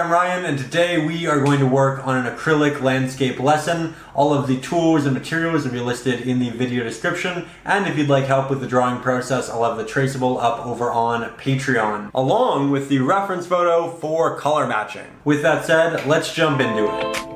I'm Ryan, and today we are going to work on an acrylic landscape lesson. All of the tools and materials will be listed in the video description, and if you'd like help with the drawing process, I'll have the traceable up over on Patreon, along with the reference photo for color matching. With that said, let's jump into it.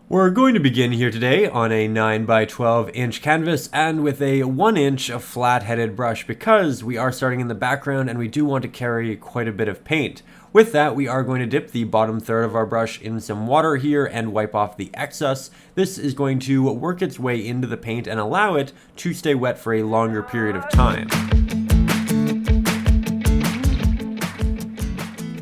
We're going to begin here today on a 9 by 12 inch canvas and with a 1 inch flat-headed brush because we are starting in the background and we do want to carry quite a bit of paint. With that, we are going to dip the bottom third of our brush in some water here and wipe off the excess. This is going to work its way into the paint and allow it to stay wet for a longer period of time.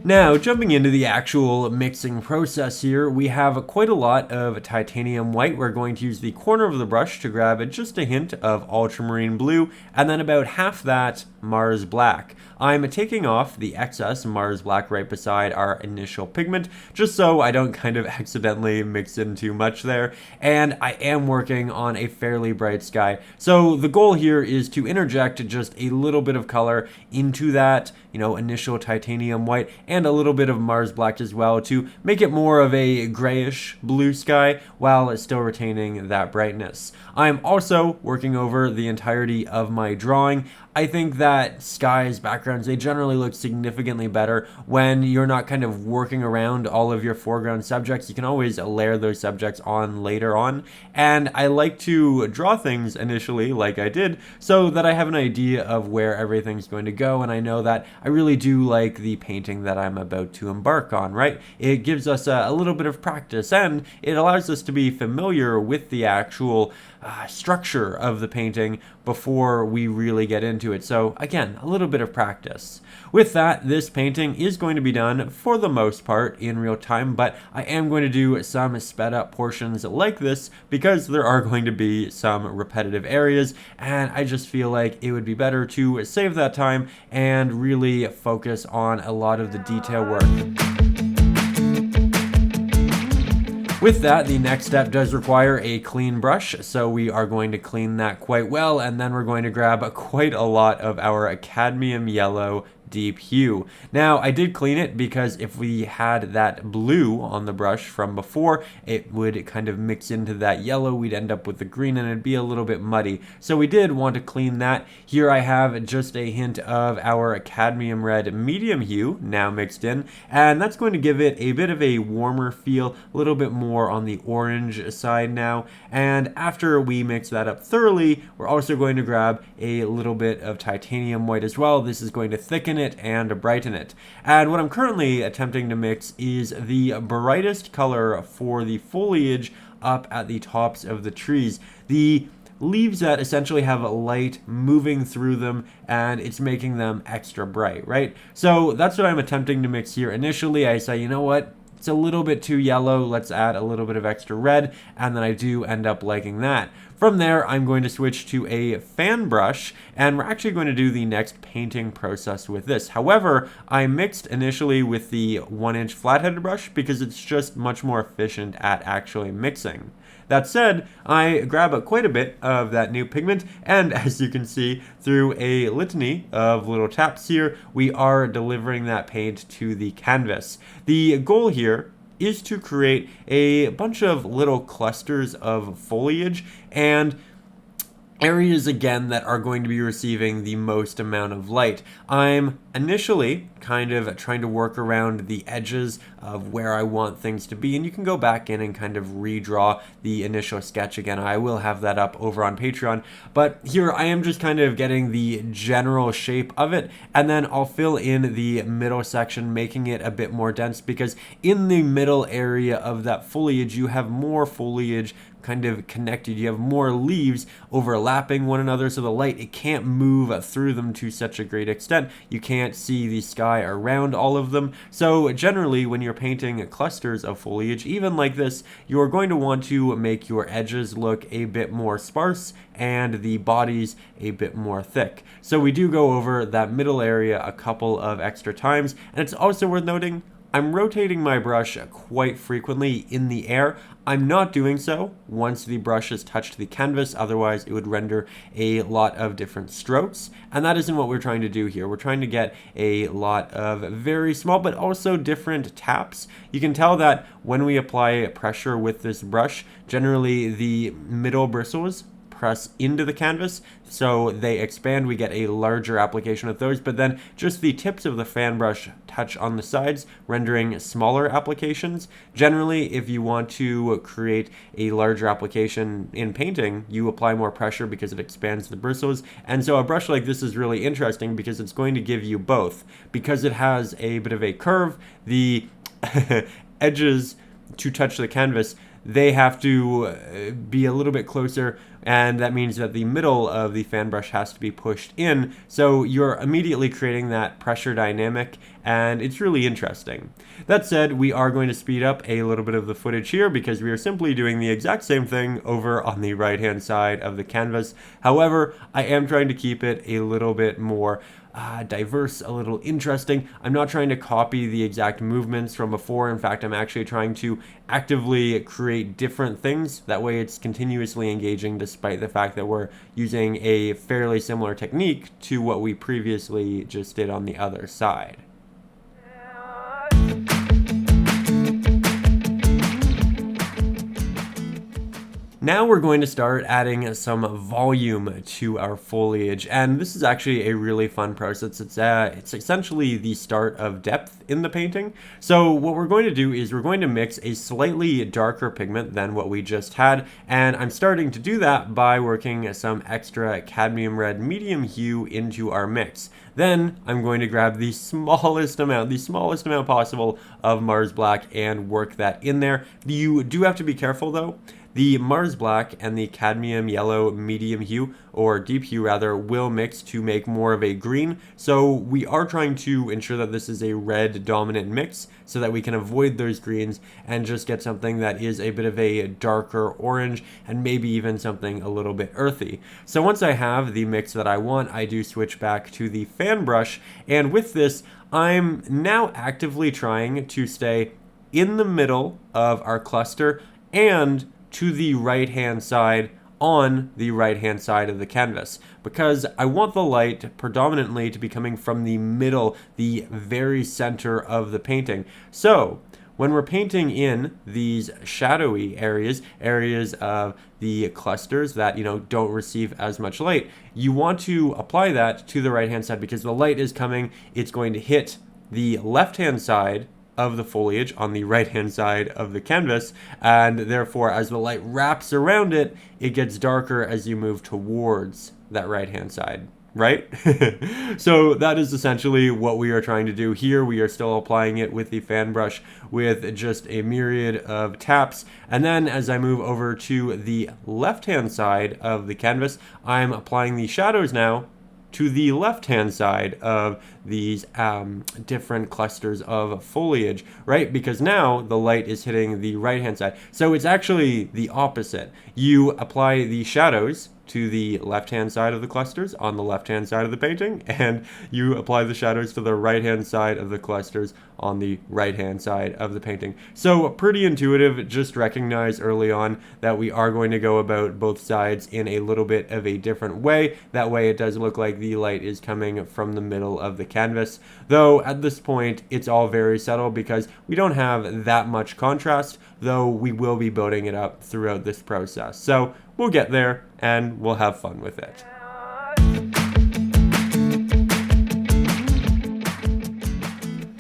Now, jumping into the actual mixing process here, we have quite a lot of titanium white. We're going to use the corner of the brush to grab just a hint of ultramarine blue, and then about half that Mars black. I'm taking off the excess Mars black right beside our initial pigment, just so I don't kind of accidentally mix in too much there, and I am working on a fairly bright sky. So the goal here is to interject just a little bit of color into that, initial titanium white, and a little bit of Mars black as well to make it more of a grayish blue sky while still retaining that brightness. I'm also working over the entirety of my drawing. I think that skies, backgrounds, they generally look significantly better when you're not kind of working around all of your foreground subjects. You can always layer those subjects on later on. And I like to draw things initially, like I did, so that I have an idea of where everything's going to go. And I know that I really do like the painting that I'm about to embark on, right? It gives us a little bit of practice and it allows us to be familiar with the actual structure of the painting before we really get into it. So again, a little bit of practice. With that, this painting is going to be done for the most part in real time, but I am going to do some sped up portions like this because there are going to be some repetitive areas, and I just feel like it would be better to save that time and really focus on a lot of the detail work. With that, the next step does require a clean brush, so we are going to clean that quite well, and then we're going to grab quite a lot of our cadmium yellow deep hue. Now, I did clean it because if we had that blue on the brush from before, it would kind of mix into that yellow. We'd end up with the green and it'd be a little bit muddy. So we did want to clean that. Here I have just a hint of our cadmium red medium hue now mixed in, and that's going to give it a bit of a warmer feel, a little bit more on the orange side now. And after we mix that up thoroughly, we're also going to grab a little bit of titanium white as well. This is going to thicken it and brighten it. And what I'm currently attempting to mix is the brightest color for the foliage up at the tops of the trees. The leaves that essentially have light moving through them, and it's making them extra bright, right? So that's what I'm attempting to mix here. Initially, I say, you know what? It's a little bit too yellow, let's add a little bit of extra red, and then I do end up liking that. From there, I'm going to switch to a fan brush, and we're actually going to do the next painting process with this. However, I mixed initially with the 1 inch flat-headed brush because it's just much more efficient at actually mixing. That said, I grab quite a bit of that new pigment, and as you can see through a litany of little taps here, we are delivering that paint to the canvas. The goal here is to create a bunch of little clusters of foliage and areas again that are going to be receiving the most amount of light. I'm initially kind of trying to work around the edges of where I want things to be, and you can go back in and kind of redraw the initial sketch again. I will have that up over on Patreon, but here I am just kind of getting the general shape of it, and then I'll fill in the middle section, making it a bit more dense, because in the middle area of that foliage you have more foliage kind of connected. You have more leaves overlapping one another, so the light, it can't move through them to such a great extent. You can't see the sky around all of them. So generally, when you're painting clusters of foliage, even like this, you're going to want to make your edges look a bit more sparse and the bodies a bit more thick. So we do go over that middle area a couple of extra times, and it's also worth noting I'm rotating my brush quite frequently in the air. I'm not doing so once the brush has touched the canvas, otherwise it would render a lot of different strokes, and that isn't what we're trying to do here. We're trying to get a lot of very small but also different taps. You can tell that when we apply pressure with this brush, generally the middle bristles press into the canvas, so they expand. We get a larger application of those, but then just the tips of the fan brush touch on the sides, rendering smaller applications. Generally, if you want to create a larger application in painting, you apply more pressure because it expands the bristles. And so a brush like this is really interesting because it's going to give you both. Because it has a bit of a curve, the edges to touch the canvas, they have to be a little bit closer, and that means that the middle of the fan brush has to be pushed in, so you're immediately creating that pressure dynamic, and it's really interesting. That said, we are going to speed up a little bit of the footage here because we are simply doing the exact same thing over on the right hand side of the canvas. However, I am trying to keep it a little bit more diverse, a little interesting. I'm not trying to copy the exact movements from before. In fact, I'm actually trying to actively create different things. That way it's continuously engaging despite the fact that we're using a fairly similar technique to what we previously just did on the other side. Now we're going to start adding some volume to our foliage, and this is actually a really fun process. It's essentially the start of depth in the painting. So what we're going to do is we're going to mix a slightly darker pigment than what we just had, and I'm starting to do that by working some extra cadmium red medium hue into our mix. Then I'm going to grab the smallest amount possible of Mars Black and work that in there. You do have to be careful though. The Mars Black and the cadmium yellow medium hue, or deep hue rather, will mix to make more of a green. So we are trying to ensure that this is a red dominant mix so that we can avoid those greens and just get something that is a bit of a darker orange and maybe even something a little bit earthy. So once I have the mix that I want, I do switch back to the fan brush, and with this, I'm now actively trying to stay in the middle of our cluster and to the right hand side on the right hand side of the canvas, because I want the light predominantly to be coming from the middle, the very center of the painting. So when we're painting in these shadowy areas of the clusters that, don't receive as much light, you want to apply that to the right hand side because the light is coming, it's going to hit the left hand side of the foliage on the right hand side of the canvas, and therefore as the light wraps around it, it gets darker as you move towards that right hand side, right? So that is essentially what we are trying to do here. We are still applying it with the fan brush with just a myriad of taps, and then as I move over to the left hand side of the canvas, I'm applying the shadows now to the left-hand side of these different clusters of foliage, right? Because now the light is hitting the right-hand side. So it's actually the opposite. You apply the shadows to the left-hand side of the clusters on the left-hand side of the painting, and you apply the shadows to the right-hand side of the clusters on the right-hand side of the painting. So pretty intuitive. Just recognize early on that we are going to go about both sides in a little bit of a different way. That way it does look like the light is coming from the middle of the canvas. Though at this point, it's all very subtle because we don't have that much contrast, though we will be building it up throughout this process. So we'll get there and we'll have fun with it.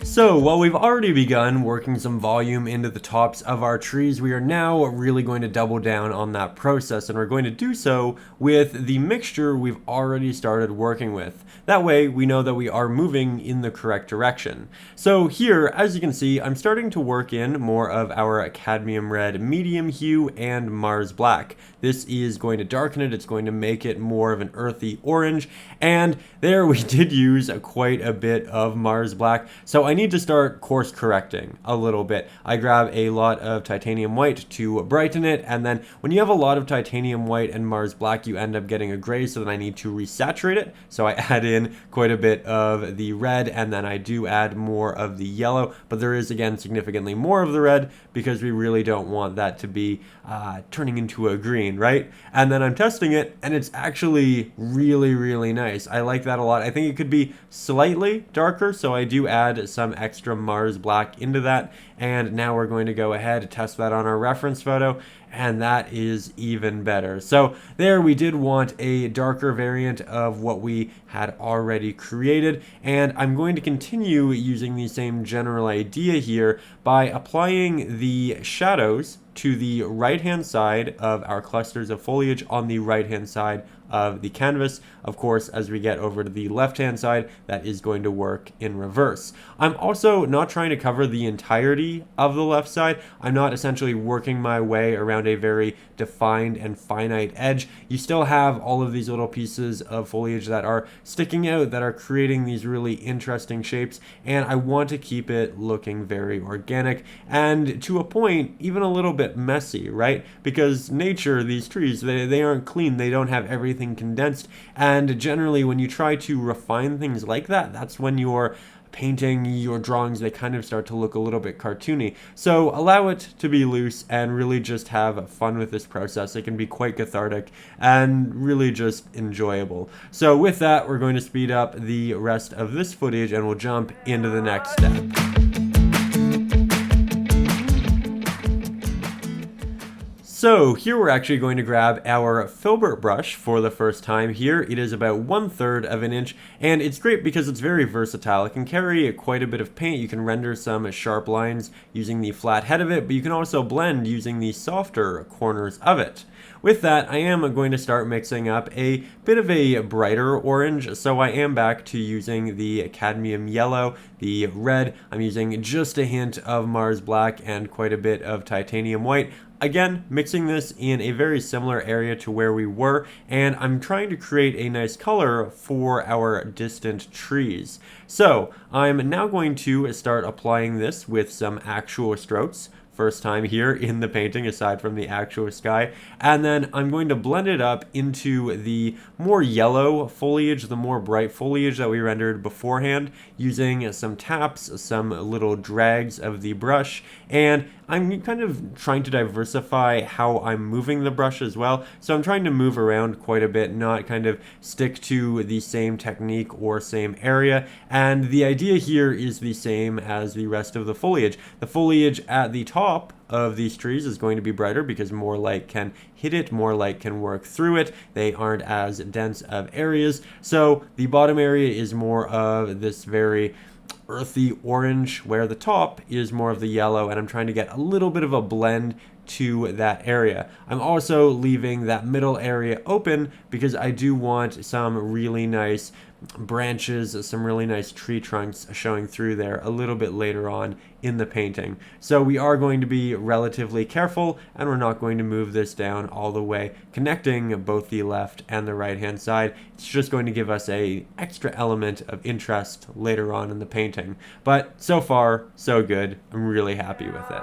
So while we've already begun working some volume into the tops of our trees, we are now really going to double down on that process, and we're going to do so with the mixture we've already started working with. That way we know that we are moving in the correct direction. So here, as you can see, I'm starting to work in more of our cadmium red medium hue and Mars Black. This is going to darken it, it's going to make it more of an earthy orange, and there we did use quite a bit of Mars Black. So I need need to start course correcting a little bit. I grab a lot of titanium white to brighten it, and then when you have a lot of titanium white and Mars black, you end up getting a gray, so then I need to resaturate it. So I add in quite a bit of the red, and then I do add more of the yellow, but there is again significantly more of the red because we really don't want that to be turning into a green, right? And then I'm testing it, and it's actually really nice. I like that a lot. I think it could be slightly darker, so I do add some extra Mars black into that. And now we're going to go ahead and test that on our reference photo, and that is even better. So there, we did want a darker variant of what we had already created, and I'm going to continue using the same general idea here by applying the shadows to the right hand side of our clusters of foliage on the right hand side of the canvas. Of course, as we get over to the left hand side, that is going to work in reverse. I'm also not trying to cover the entirety of the left side. I'm not essentially working my way around a very defined and finite edge. You still have all of these little pieces of foliage that are sticking out, that are creating these really interesting shapes, and I want to keep it looking very organic and, to a point, even a little bit messy, right? Because nature, these trees, they aren't clean, they don't have everything condensed, and generally when you try to refine things like that, that's when your painting, your drawings, they kind of start to look a little bit cartoony. So allow it to be loose and really just have fun with this process. It can be quite cathartic and really just enjoyable. So with that, we're going to speed up the rest of this footage and we'll jump into the next step. So here we're actually going to grab our filbert brush for the first time. Here it is about 1/3 of an inch, and it's great because it's very versatile. It can carry quite a bit of paint. You can render some sharp lines using the flat head of it, but you can also blend using the softer corners of it. With that, I am going to start mixing up a bit of a brighter orange, so I am back to using the cadmium yellow, the red. I'm using just a hint of Mars black and quite a bit of titanium white. Again, mixing this in a very similar area to where we were, and I'm trying to create a nice color for our distant trees. So I'm now going to start applying this with some actual strokes. First time here in the painting aside from the actual sky, and then I'm going to blend it up into the more yellow foliage, the more bright foliage that we rendered beforehand, using some taps, some little drags of the brush, and I'm kind of trying to diversify how I'm moving the brush as well. So I'm trying to move around quite a bit, not kind of stick to the same technique or same area. And the idea here is the same as the rest of the foliage. The foliage at the top of these trees is going to be brighter because more light can hit it, more light can work through it. They aren't as dense of areas. So the bottom area is more of this very earthy orange, where the top is more of the yellow, and I'm trying to get a little bit of a blend to that area. I'm also leaving that middle area open because I do want some really nice branches, some really nice tree trunks showing through there a little bit later on in the painting. So we are going to be relatively careful, and we're not going to move this down all the way, connecting both the left and the right hand side. It's just going to give us a extra element of interest later on in the painting. But so far, so good. I'm really happy with it.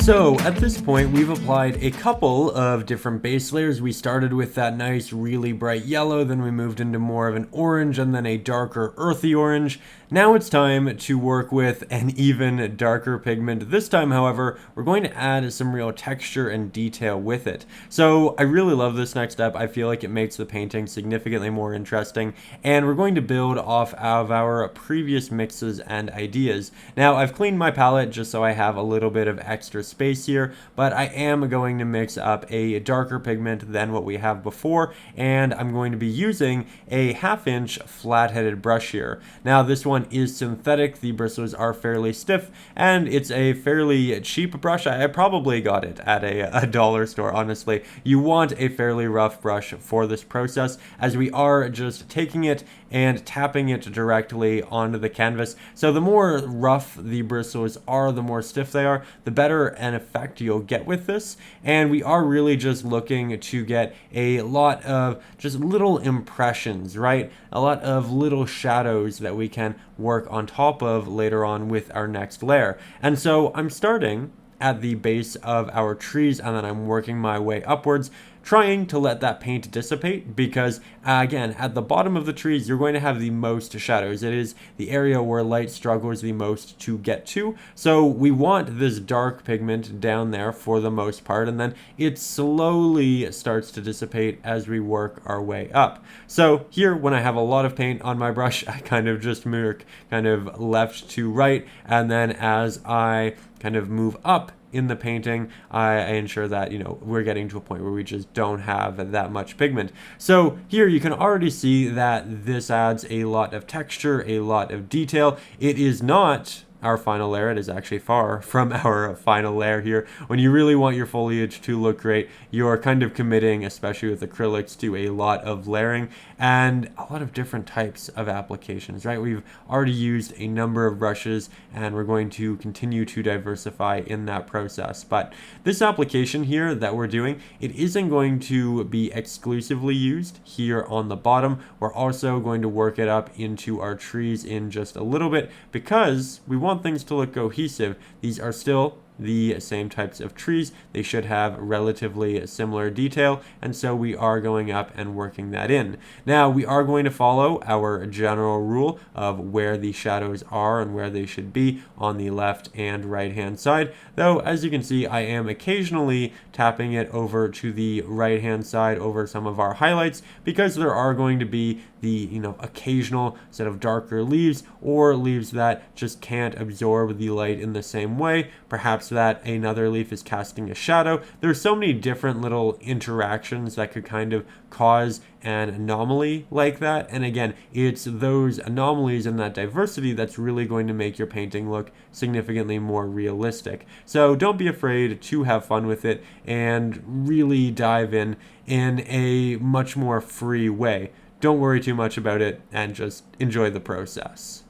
So at this point, we've applied a couple of different base layers. We started with that nice, really bright yellow, then we moved into more of an orange, and then a darker earthy orange. Now it's time to work with an even darker pigment. This time, however, we're going to add some real texture and detail with it. So I really love this next step. I feel like it makes the painting significantly more interesting, and we're going to build off of our previous mixes and ideas. Now, I've cleaned my palette just so I have a little bit of extra space here, but I am going to mix up a darker pigment than what we have before, and I'm going to be using a 1/2 inch flat-headed brush here. Now, this one is synthetic. The bristles are fairly stiff, and it's a fairly cheap brush. I probably got it at a dollar store, honestly. You want a fairly rough brush for this process, as we are just taking it and tapping it directly onto the canvas. So the more rough the bristles are, the more stiff they are, the better an effect you'll get with this. And we are really just looking to get a lot of just little impressions, right? A lot of little shadows that we can work on top of later on with our next layer. And so I'm starting at the base of our trees, and then I'm working my way upwards, trying to let that paint dissipate, because again, at the bottom of the trees, you're going to have the most shadows. It is the area where light struggles the most to get to. So we want this dark pigment down there for the most part, and then it slowly starts to dissipate as we work our way up. So here, when I have a lot of paint on my brush, I kind of just work kind of left to right, and then as I kind of move up in the painting, I ensure that, we're getting to a point where we just don't have that much pigment. So here you can already see that this adds a lot of texture, a lot of detail. It is not our final layer. It is actually far from our final layer here. When you really want your foliage to look great, you're kind of committing, especially with acrylics, to a lot of layering and a lot of different types of applications, right? We've already used a number of brushes, and we're going to continue to diversify in that process. But this application here that we're doing, it isn't going to be exclusively used here on the bottom. We're also going to work it up into our trees in just a little bit, because we want things to look cohesive. These are still the same types of trees. They should have relatively similar detail, and so we are going up and working that in. Now we are going to follow our general rule of where the shadows are and where they should be on the left and right hand side, though as you can see, I am occasionally tapping it over to the right hand side over some of our highlights, because there are going to be the occasional set of darker leaves, or leaves that just can't absorb the light in the same way. Perhaps that another leaf is casting a shadow. There's so many different little interactions that could kind of cause an anomaly like that. And again, it's those anomalies and that diversity that's really going to make your painting look significantly more realistic. So don't be afraid to have fun with it and really dive in a much more free way. Don't worry too much about it and just enjoy the process.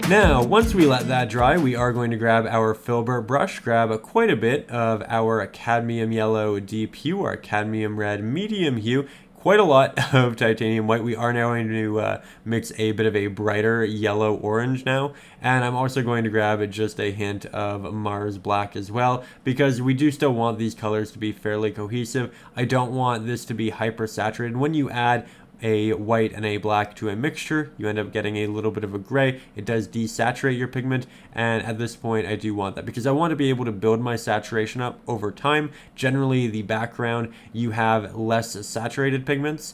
Now, once we let that dry, we are going to grab our filbert brush, grab quite a bit of our cadmium yellow deep hue, our cadmium red medium hue, quite a lot of titanium white. We are now going to mix a bit of a brighter yellow orange now, and I'm also going to grab just a hint of Mars black as well, because we do still want these colors to be fairly cohesive. I don't want this to be hyper saturated. When you add a white and a black to a mixture, you end up getting a little bit of a gray. It does desaturate your pigment, and at this point I do want that, because I want to be able to build my saturation up over time. Generally, the background, you have less saturated pigments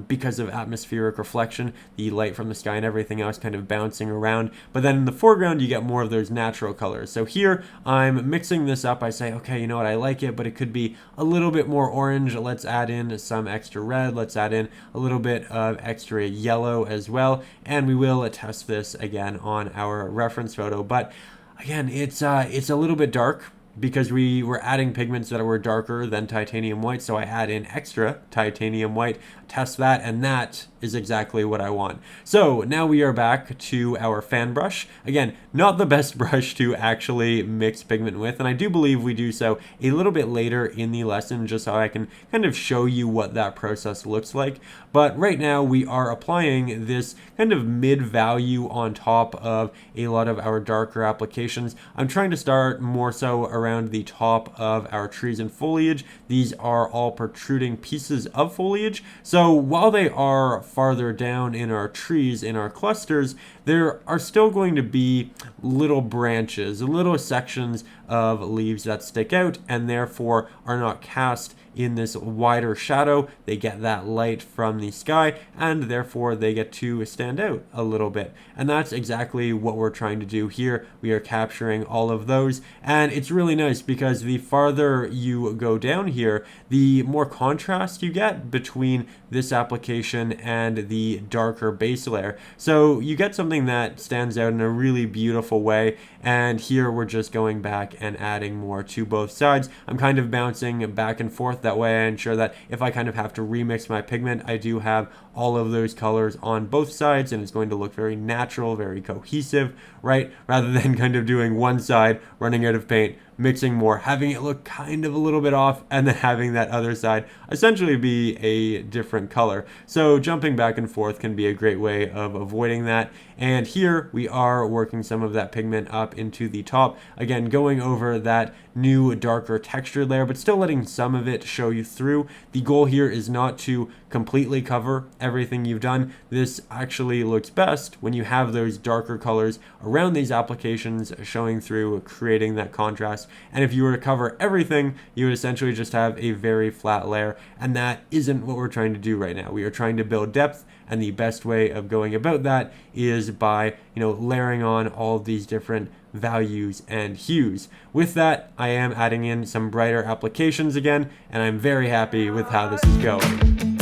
because of atmospheric reflection, the light from the sky and everything else kind of bouncing around. But then in the foreground, you get more of those natural colors. So here I'm mixing this up. I say, okay, you know what, I like it, but it could be a little bit more orange. Let's add in some extra red. Let's add in a little bit of extra yellow as well, and we will test this again on our reference photo. But again, it's a little bit dark, because we were adding pigments that were darker than titanium white, so I add in extra titanium white, test that, and that is exactly what I want. So now we are back to our fan brush. Again, not the best brush to actually mix pigment with, and I do believe we do so a little bit later in the lesson, just so I can kind of show you what that process looks like. But right now we are applying this kind of mid-value on top of a lot of our darker applications. I'm trying to start more so around the top of our trees and foliage. These are all protruding pieces of foliage, so while they are farther down in our trees, in our clusters, there are still going to be little branches, little sections of leaves that stick out and therefore are not cast in this wider shadow. They get that light from the sky, and therefore they get to stand out a little bit. And that's exactly what we're trying to do here. We are capturing all of those, and it's really nice because the farther you go down here, the more contrast you get between this application and the darker base layer. So you get something that stands out in a really beautiful way, and here we're just going back and adding more to both sides. I'm kind of bouncing back and forth forth. That way I ensure that if I kind of have to remix my pigment, I do have all of those colors on both sides, and it's going to look very natural, very cohesive, right? Rather than kind of doing one side, running out of paint, mixing more, having it look kind of a little bit off, and then having that other side essentially be a different color. So jumping back and forth can be a great way of avoiding that. And here we are working some of that pigment up into the top. Again, going over that new darker texture layer, but still letting some of it show you through. The goal here is not to completely cover everything you've done. This actually looks best when you have those darker colors around these applications showing through, creating that contrast. And if you were to cover everything, you would essentially just have a very flat layer, and that isn't what we're trying to do right now. We are trying to build depth, and the best way of going about that is by, layering on all of these different values and hues. With that, I am adding in some brighter applications again, and I'm very happy with how this is going.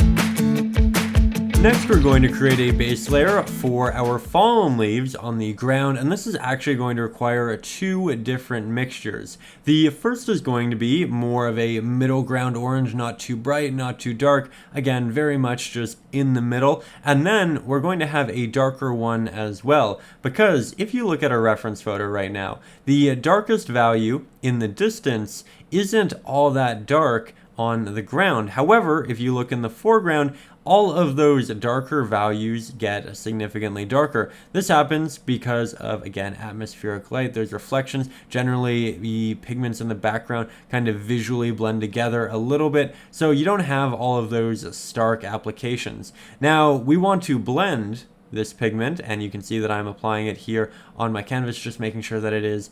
Next, we're going to create a base layer for our fallen leaves on the ground, and this is actually going to require two different mixtures. The first is going to be more of a middle ground orange, not too bright, not too dark, again, very much just in the middle. And then we're going to have a darker one as well, because if you look at our reference photo right now, the darkest value in the distance isn't all that dark on the ground. However, if you look in the foreground, all of those darker values get significantly darker. This happens because of, again, atmospheric light. There's reflections. Generally, the pigments in the background kind of visually blend together a little bit, so you don't have all of those stark applications. Now, we want to blend this pigment, and you can see that I'm applying it here on my canvas, just making sure that it is,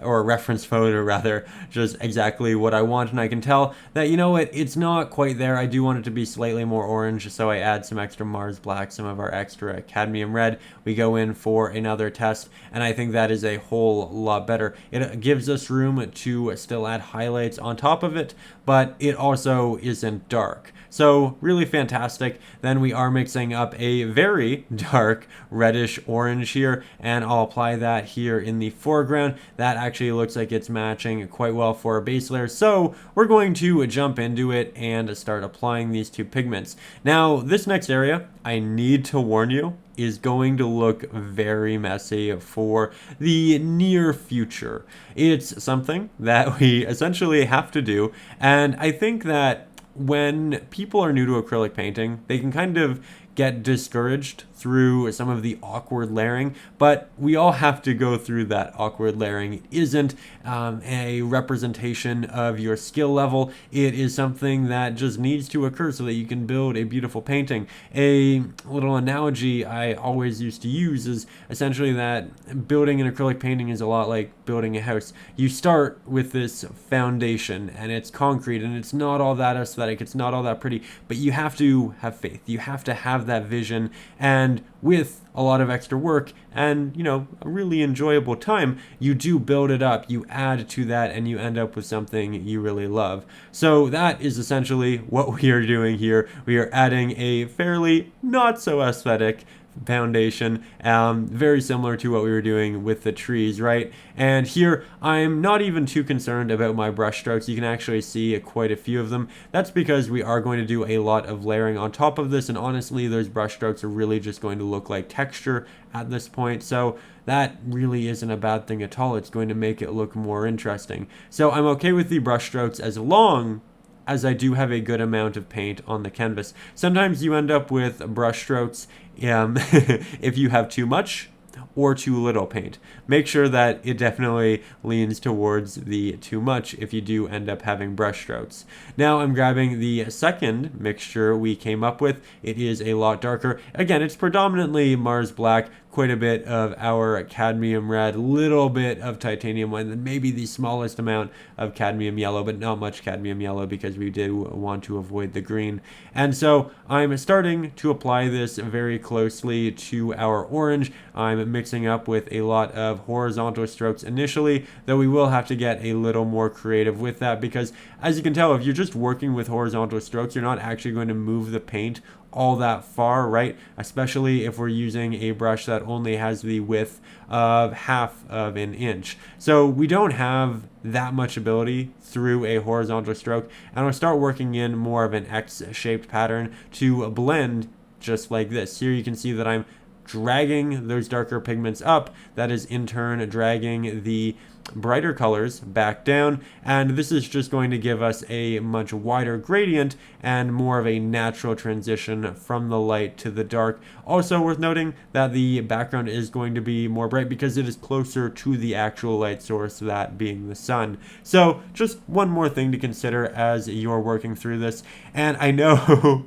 or a reference photo rather, just exactly what I want. And I can tell that, it's not quite there. I do want it to be slightly more orange, so I add some extra Mars black, some of our extra cadmium red. We go in for another test, and I think that is a whole lot better. It gives us room to still add highlights on top of it, but it also isn't dark. So really fantastic. Then we are mixing up a very dark reddish orange here, and I'll apply that here in the foreground. That actually looks like it's matching quite well for our base layer. So we're going to jump into it and start applying these two pigments. Now, this next area, I need to warn you, is going to look very messy for the near future. It's something that we essentially have to do, and I think that when people are new to acrylic painting, they can kind of get discouraged through some of the awkward layering, but we all have to go through that awkward layering. It isn't a representation of your skill level. It is something that just needs to occur so that you can build a beautiful painting. A little analogy I always used to use is essentially that building an acrylic painting is a lot like building a house. You start with this foundation, and it's concrete, and it's not all that aesthetic, it's not all that pretty, but you have to have faith. You have to have that vision, and with a lot of extra work and, a really enjoyable time, you do build it up, you add to that, and you end up with something you really love. So that is essentially what we are doing here. We are adding a fairly not so aesthetic foundation, very similar to what we were doing with the trees, right? And here I'm not even too concerned about my brush strokes. You can actually see quite a few of them. That's because we are going to do a lot of layering on top of this, and honestly those brush strokes are really just going to look like texture at this point, so that really isn't a bad thing at all. It's going to make it look more interesting. So I'm okay with the brush strokes as long as I do have a good amount of paint on the canvas. Sometimes you end up with brush strokes if you have too much or too little paint. Make sure that it definitely leans towards the too much if you do end up having brush strokes. Now I'm grabbing the second mixture we came up with. It is a lot darker. Again, it's predominantly Mars black, quite a bit of our cadmium red, little bit of titanium white, and then maybe the smallest amount of cadmium yellow, but not much cadmium yellow because we did want to avoid the green. And so I'm starting to apply this very closely to our orange. I'm mixing up with a lot of horizontal strokes initially, though we will have to get a little more creative with that, because as you can tell, if you're just working with horizontal strokes, you're not actually going to move the paint all that far, right? Especially if we're using a brush that only has the width of half of an inch. So we don't have that much ability through a horizontal stroke, and I'll start working in more of an X-shaped pattern to blend just like this. Here you can see that I'm dragging those darker pigments up. That is in turn dragging the brighter colors back down, and this is just going to give us a much wider gradient and more of a natural transition from the light to the dark. Also worth noting that the background is going to be more bright because it is closer to the actual light source, that being the sun. So just one more thing to consider as you're working through this. And I know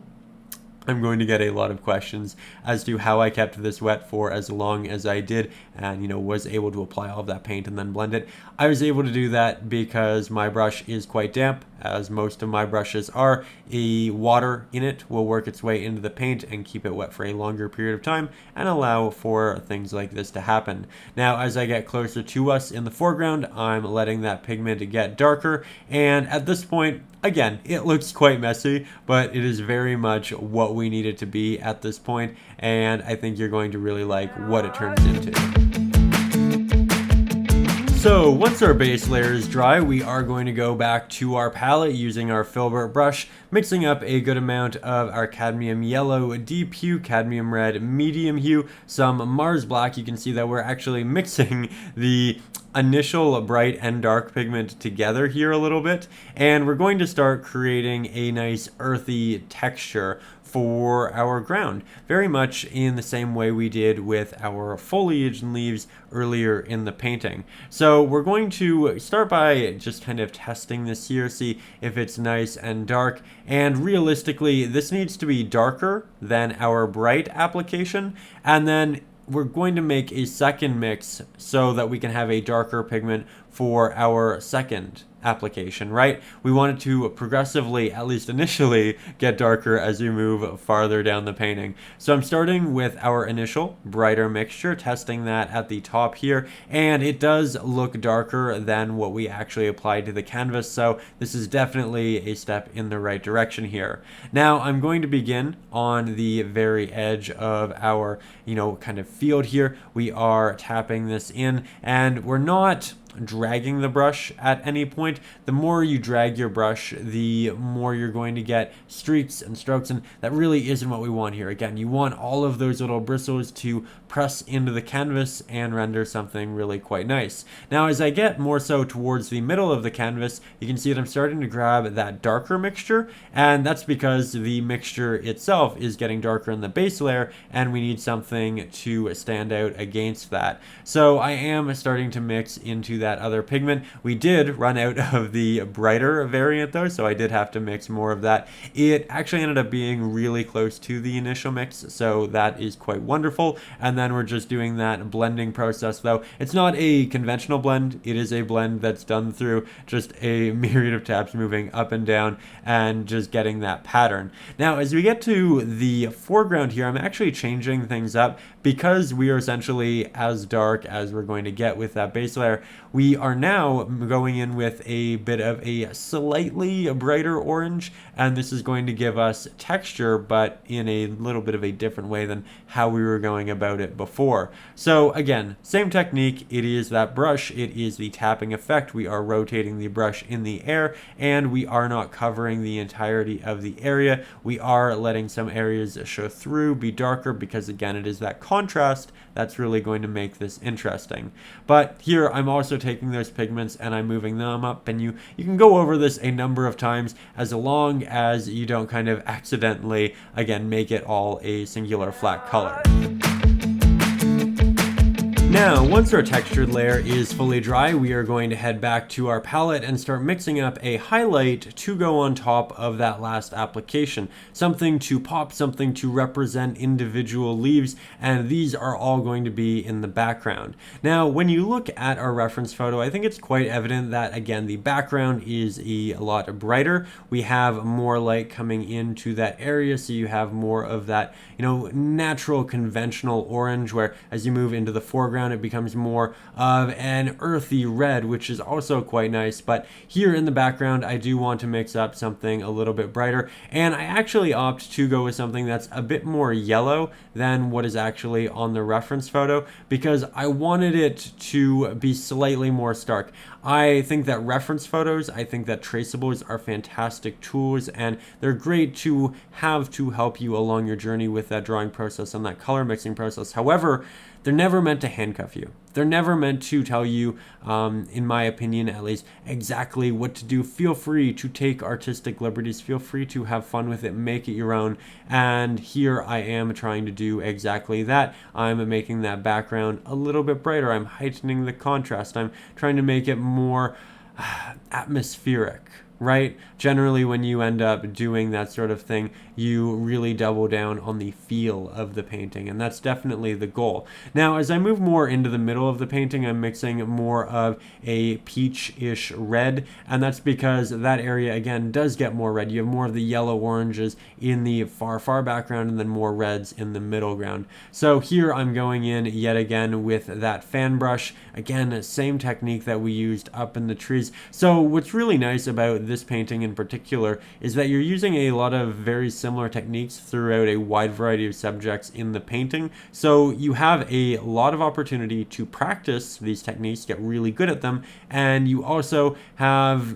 I'm going to get a lot of questions as to how I kept this wet for as long as I did and, was able to apply all of that paint and then blend it. I was able to do that because my brush is quite damp, as most of my brushes are. Water in it will work its way into the paint and keep it wet for a longer period of time and allow for things like this to happen. Now, as I get closer to us in the foreground, I'm letting that pigment get darker, and at this point, again, it looks quite messy, but it is very much what we need it to be at this point, and I think you're going to really like what it turns into. So once our base layer is dry, we are going to go back to our palette using our filbert brush, mixing up a good amount of our cadmium yellow, deep hue, cadmium red, medium hue, some Mars black. You can see that we're actually mixing the initial bright and dark pigment together here a little bit, and we're going to start creating a nice earthy texture for our ground, very much in the same way we did with our foliage and leaves earlier in the painting. So we're going to start by just kind of testing this here, see if it's nice and dark, and realistically this needs to be darker than our bright application, and then we're going to make a second mix so that we can have a darker pigment for our second application, right? We want it to progressively, at least initially, get darker as we move farther down the painting. So I'm starting with our initial brighter mixture, testing that at the top here, and it does look darker than what we actually applied to the canvas, so this is definitely a step in the right direction here. Now I'm going to begin on the very edge of our, kind of field here. We are tapping this in, and we're not dragging the brush at any point. The more you drag your brush, the more you're going to get streaks and strokes, and that really isn't what we want here. Again, you want all of those little bristles to press into the canvas and render something really quite nice. Now, as I get more so towards the middle of the canvas, you can see that I'm starting to grab that darker mixture, and that's because the mixture itself is getting darker in the base layer, and we need something to stand out against that. So I am starting to mix into that other pigment. We did run out of the brighter variant though, so I did have to mix more of that. It actually ended up being really close to the initial mix, so that is quite wonderful. And then we're just doing that blending process though. It's not a conventional blend, it is a blend that's done through just a myriad of taps moving up and down and just getting that pattern. Now, as we get to the foreground here, I'm actually changing things up because we are essentially as dark as we're going to get with that base layer. We are now going in with a bit of a slightly brighter orange, and this is going to give us texture, but in a little bit of a different way than how we were going about it before. So again, same technique. It is that brush, it is the tapping effect. We are rotating the brush in the air, and we are not covering the entirety of the area. We are letting some areas show through, be darker, because again, it is that contrast that's really going to make this interesting. But here I'm also taking those pigments and I'm moving them up, and you can go over this a number of times as long as you don't kind of accidentally, again, make it all a singular flat color. Now, once our textured layer is fully dry, we are going to head back to our palette and start mixing up a highlight to go on top of that last application. Something to pop, something to represent individual leaves, and these are all going to be in the background. Now, when you look at our reference photo, I think it's quite evident that, again, the background is a lot brighter. We have more light coming into that area, so you have more of that, natural conventional orange, where as you move into the foreground, foreground, it becomes more of an earthy red, which is also quite nice. But here in the background, I do want to mix up something a little bit brighter, and I actually opt to go with something that's a bit more yellow than what is actually on the reference photo, because I wanted it to be slightly more stark. I think that reference photos, I think that traceables are fantastic tools, and they're great to have to help you along your journey with that drawing process and that color mixing process. However, they're never meant to handcuff you. They're never meant to tell you, in my opinion at least, exactly what to do. Feel free to take artistic liberties. Feel free to have fun with it, make it your own. And here I am trying to do exactly that. I'm making that background a little bit brighter. I'm heightening the contrast. I'm trying to make it more atmospheric. Right? Generally, when you end up doing that sort of thing, you really double down on the feel of the painting, and that's definitely the goal. Now, as I move more into the middle of the painting, I'm mixing more of a peach-ish red, and that's because that area, again, does get more red. You have more of the yellow-oranges in the far background, and then more reds in the middle ground. So here I'm going in yet again with that fan brush. Again, same technique that we used up in the trees. So what's really nice about this painting in particular is that you're using a lot of very similar techniques throughout a wide variety of subjects in the painting. So you have a lot of opportunity to practice these techniques, get really good at them, and you also have,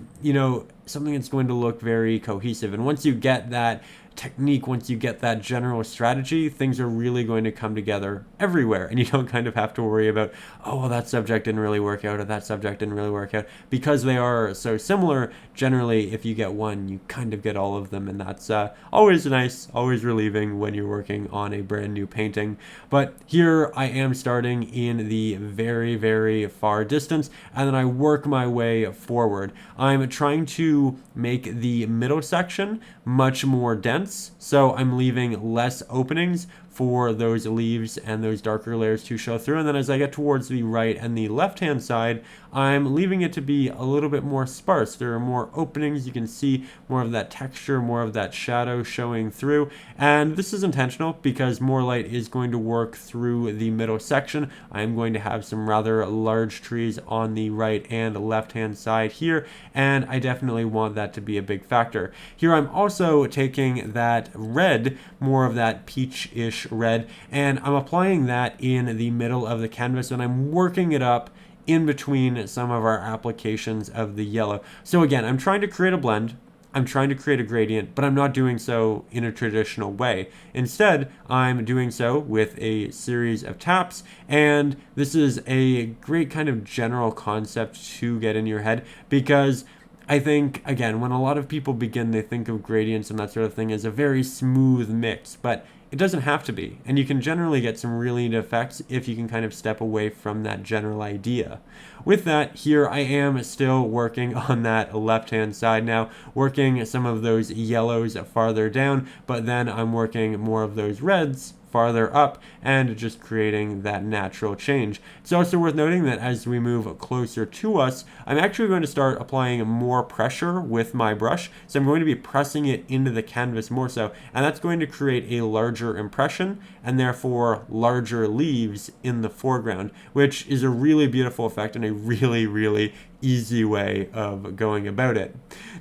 something that's going to look very cohesive. And once you get that technique, once you get that general strategy, things are really going to come together everywhere, and you don't kind of have to worry about, oh, well, that subject didn't really work out, or that subject didn't really work out, because they are so similar. Generally, if you get one, you kind of get all of them, and that's always nice, always relieving when you're working on a brand new painting. But here I am starting in the very far distance, and then I work my way forward. I'm trying to make the middle section much more dense, so I'm leaving less openings for those leaves and those darker layers to show through. And then as I get towards the right and the left hand side, I'm leaving it to be a little bit more sparse. There are more openings. You can see more of that texture, more of that shadow showing through. And this is intentional because more light is going to work through the middle section. I'm going to have some rather large trees on the right and left hand side here, and I definitely want that to be a big factor. Here I'm also taking that red, more of that peach-ish red, and I'm applying that in the middle of the canvas, and I'm working it up in between some of our applications of the yellow. So again, I'm trying to create a blend, I'm trying to create a gradient, but I'm not doing so in a traditional way. Instead, I'm doing so with a series of taps, and this is a great kind of general concept to get in your head, because I think, again, when a lot of people begin, they think of gradients and that sort of thing as a very smooth mix, but it doesn't have to be, and you can generally get some really neat effects if you can kind of step away from that general idea. With that, here I am still working on that left-hand side now, working some of those yellows farther down, but then I'm working more of those reds farther up and just creating that natural change. It's also worth noting that as we move closer to us, I'm actually going to start applying more pressure with my brush. So I'm going to be pressing it into the canvas more so, and that's going to create a larger impression and therefore larger leaves in the foreground, which is a really beautiful effect and a really easy way of going about it.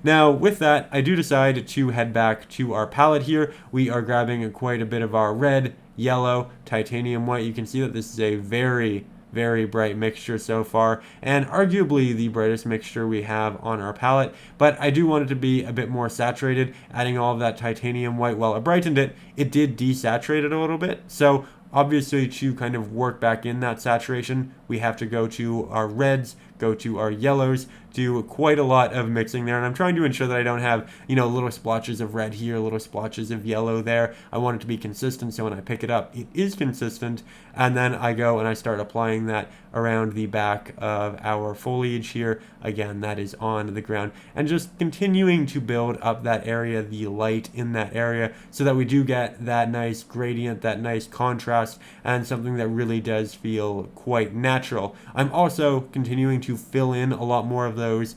Now, with that, I do decide to head back to our palette here. We are grabbing quite a bit of our red, yellow, titanium white. You can see that this is a very bright mixture so far, and arguably the brightest mixture we have on our palette, but I do want it to be a bit more saturated. Adding all of that titanium white, while it brightened it, it did desaturate it a little bit. So obviously, to kind of work back in that saturation, we have to go to our reds, go to our yellows, do quite a lot of mixing there, and I'm trying to ensure that I don't have, little splotches of red here, little splotches of yellow there. I want it to be consistent, so when I pick it up, it is consistent, and then I go and I start applying that around the back of our foliage here. Again, that is on the ground, and just continuing to build up that area, the light in that area, so that we do get that nice gradient, that nice contrast, and something that really does feel quite natural. I'm also continuing to fill in a lot more of those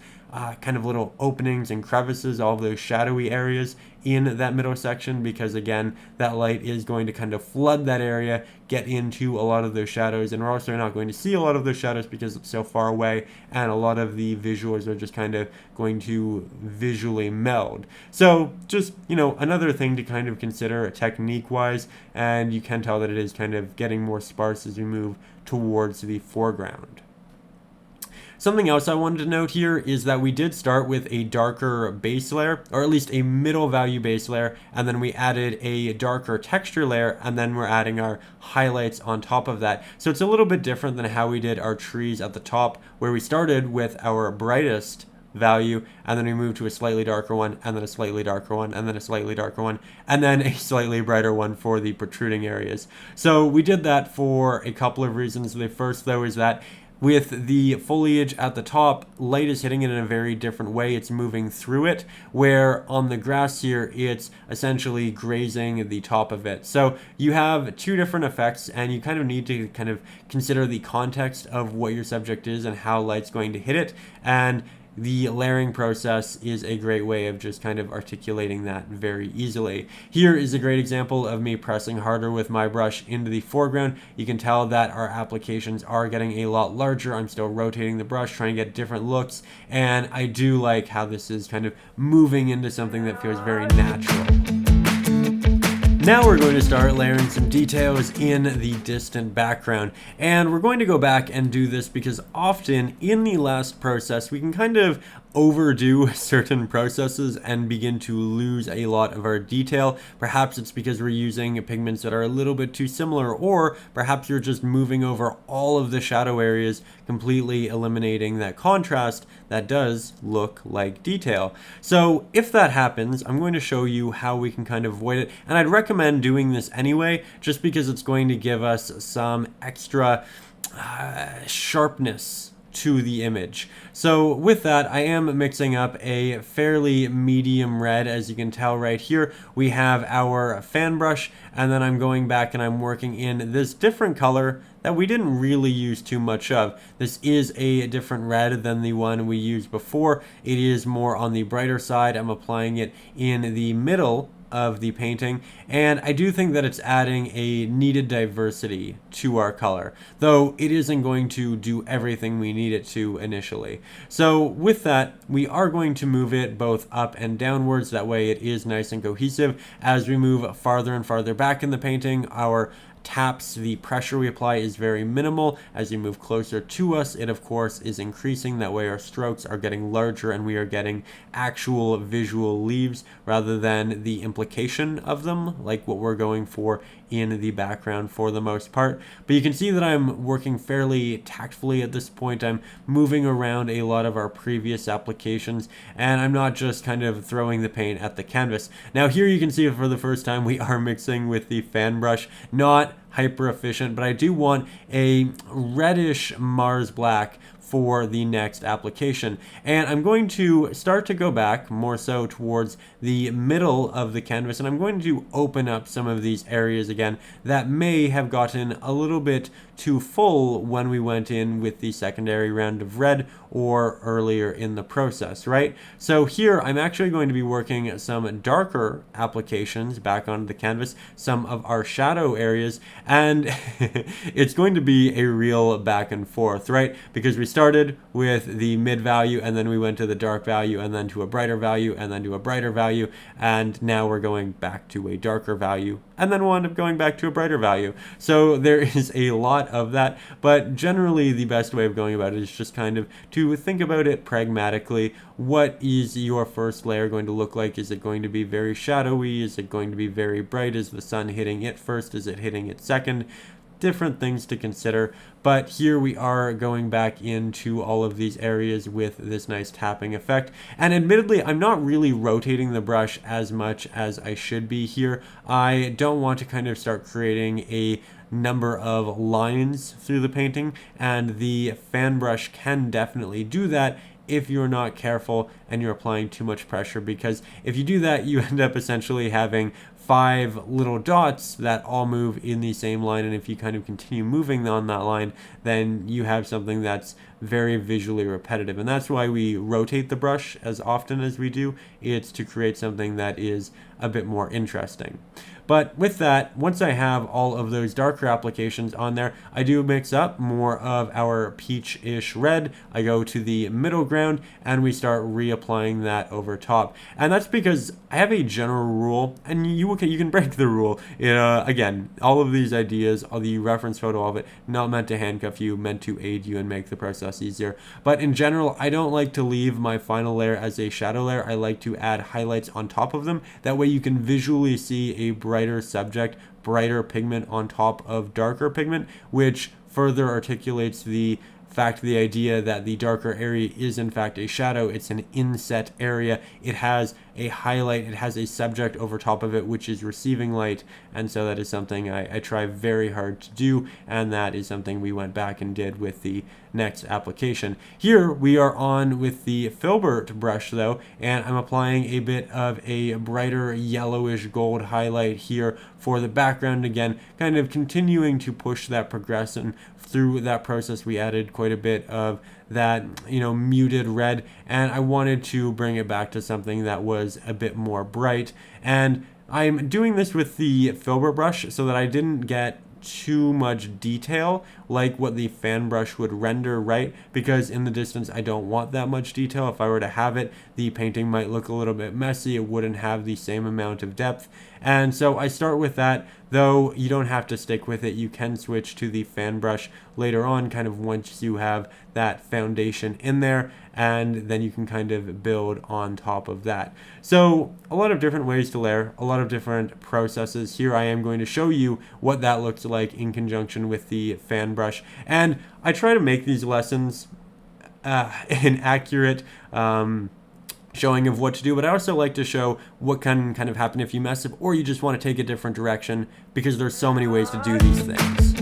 kind of little openings and crevices, all of those shadowy areas in that middle section, because again, that light is going to kind of flood that area, get into a lot of those shadows, and we're also not going to see a lot of those shadows because it's so far away, and a lot of the visuals are just kind of going to visually meld. So just, another thing to kind of consider technique wise, and you can tell that it is kind of getting more sparse as we move towards the foreground. Something else I wanted to note here is that we did start with a darker base layer, or at least a middle value base layer, and then we added a darker texture layer, and then we're adding our highlights on top of that. So it's a little bit different than how we did our trees at the top, where we started with our brightest value, and then we moved to a slightly darker one, and then a slightly darker one, and then a slightly darker one, and then a slightly brighter one for the protruding areas. So we did that for a couple of reasons. The first, though, is that with the foliage at the top, light is hitting it in a very different way. It's moving through it, where on the grass here, it's essentially grazing the top of it. So you have two different effects, and you kind of need to kind of consider the context of what your subject is and how light's going to hit it. And the layering process is a great way of just kind of articulating that very easily. Here is a great example of me pressing harder with my brush into the foreground. You can tell that our applications are getting a lot larger. I'm still rotating the brush, trying to get different looks, and I do like how this is kind of moving into something that feels very natural. Now we're going to start layering some details in the distant background, and we're going to go back and do this because often in the last process we can kind of overdo certain processes and begin to lose a lot of our detail. Perhaps it's because we're using pigments that are a little bit too similar, or perhaps you're just moving over all of the shadow areas, completely eliminating that contrast that does look like detail. So if that happens, I'm going to show you how we can kind of avoid it, and I'd recommend doing this anyway, just because it's going to give us some extra sharpness to the image. So with that, I am mixing up a fairly medium red. As you can tell right here, we have our fan brush, and then I'm going back and I'm working in this different color that we didn't really use too much of. This is a different red than the one we used before. It is more on the brighter side. I'm applying it in the middle of the painting, and I do think that it's adding a needed diversity to our color, though it isn't going to do everything we need it to initially. So with that, we are going to move it both up and downwards, that way it is nice and cohesive. As we move farther and farther back in the painting, our taps, the pressure we apply is very minimal. As you move closer to us, it of course is increasing. That way our strokes are getting larger and we are getting actual visual leaves rather than the implication of them, like what we're going for in the background for the most part. But you can see that I'm working fairly tactfully at this point. I'm moving around a lot of our previous applications, and I'm not just kind of throwing the paint at the canvas. Now here you can see for the first time we are mixing with the fan brush, not hyper efficient, but I do want a reddish Mars black for the next application. And I'm going to start to go back more so towards the middle of the canvas, and I'm going to open up some of these areas again that may have gotten a little bit too full when we went in with the secondary round of red or earlier in the process, right? So here I'm actually going to be working some darker applications back onto the canvas, some of our shadow areas, and it's going to be a real back and forth, right? Because we started with the mid value, and then we went to the dark value, and then to a brighter value, and then to a brighter value, and now we're going back to a darker value, and then we'll end up going back to a brighter value. So there is a lot of that, but generally the best way of going about it is just kind of to think about it pragmatically. What is your first layer going to look like? Is it going to be very shadowy? Is it going to be very bright? Is the sun hitting it first? Is it hitting it second? Different things to consider, but here we are going back into all of these areas with this nice tapping effect. And admittedly, I'm not really rotating the brush as much as I should be here. I don't want to kind of start creating a number of lines through the painting, and the fan brush can definitely do that if you're not careful and you're applying too much pressure, because if you do that, you end up essentially having 5 little dots that all move in the same line, and if you kind of continue moving on that line, then you have something that's very visually repetitive. And that's why we rotate the brush as often as we do. It's to create something that is a bit more interesting. But with that, once I have all of those darker applications on there, I do mix up more of our peach-ish red. I go to the middle ground and we start reapplying that over top. And that's because I have a general rule, and you can break the rule. Again, all of these ideas, all the reference photo of it, not meant to handcuff you, meant to aid you and make the process easier. But in general, I don't like to leave my final layer as a shadow layer. I like to add highlights on top of them. That way you can visually see a brighter subject, brighter pigment on top of darker pigment, which further articulates the idea that the darker area is in fact a shadow. It's an inset area. It has a highlight, it has a subject over top of it which is receiving light, and so that is something I try very hard to do, and that is something we went back and did with the next application. Here we are on with the filbert brush though, and I'm applying a bit of a brighter yellowish gold highlight here for the background, again kind of continuing to push that progression. Through that process we added quite a bit of that muted red, and I wanted to bring it back to something that was a bit more bright. And I'm doing this with the filbert brush so that I didn't get too much detail like what the fan brush would render, right? Because in the distance I don't want that much detail. If I were to have it, the painting might look a little bit messy. It wouldn't have the same amount of depth. And so I start with that, though you don't have to stick with it. You can switch to the fan brush later on, kind of once you have that foundation in there, and then you can kind of build on top of that. So a lot of different ways to layer, a lot of different processes. Here I am going to show you what that looks like in conjunction with the fan brush. And I try to make these lessons an accurate showing of what to do, but I also like to show what can kind of happen if you mess up or you just want to take a different direction, because there's so many ways to do these things.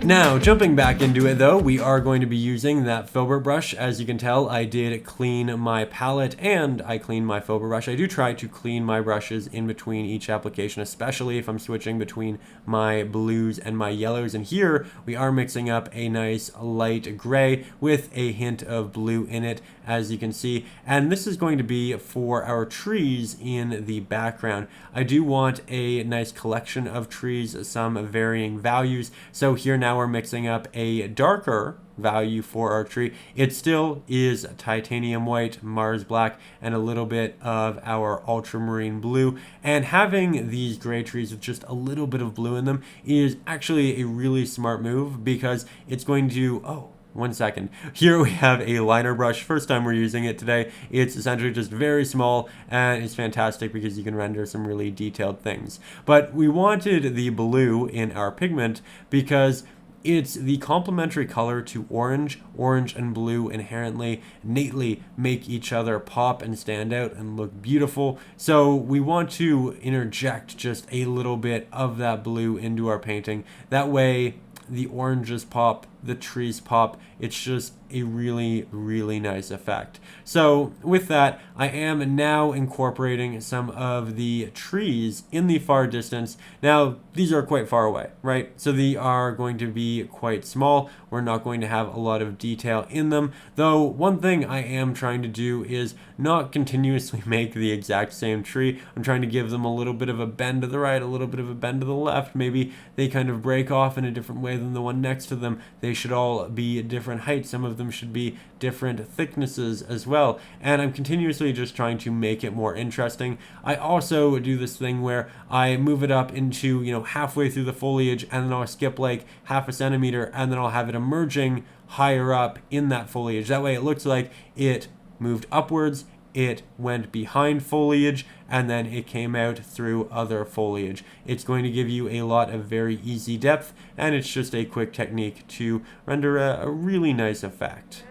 Now, jumping back into it though, we are going to be using that filbert brush. As you can tell, I did clean my palette and I cleaned my filbert brush. I do try to clean my brushes in between each application, especially if I'm switching between my blues and my yellows. And here we are mixing up a nice light gray with a hint of blue in it, as you can see. And this is going to be for our trees in the background. I do want a nice collection of trees, some varying values. So here now we're mixing up a darker value for our tree. It still is titanium white, Mars black, and a little bit of our ultramarine blue. And having these gray trees with just a little bit of blue in them is actually a really smart move, because it's going to, one second. Here we have a liner brush. First time we're using it today. It's essentially just very small, and it's fantastic because you can render some really detailed things. But we wanted the blue in our pigment because it's the complementary color to orange. Orange and blue inherently, innately make each other pop and stand out and look beautiful. So we want to interject just a little bit of that blue into our painting. That way the oranges pop, the trees pop. It's just a really, really nice effect. So with that, I am now incorporating some of the trees in the far distance. Now, these are quite far away, right? So they are going to be quite small. We're not going to have a lot of detail in them. Though one thing I am trying to do is not continuously make the exact same tree. I'm trying to give them a little bit of a bend to the right, a little bit of a bend to the left. Maybe they kind of break off in a different way than the one next to them. They should all be different heights. Some of them should be different thicknesses as well. And I'm continuously just trying to make it more interesting. I also do this thing where I move it up into, halfway through the foliage, and then I'll skip like half a centimeter, and then I'll have it emerging higher up in that foliage. That way it looks like it moved upwards, it went behind foliage, and then it came out through other foliage. It's going to give you a lot of very easy depth, and it's just a quick technique to render a really nice effect.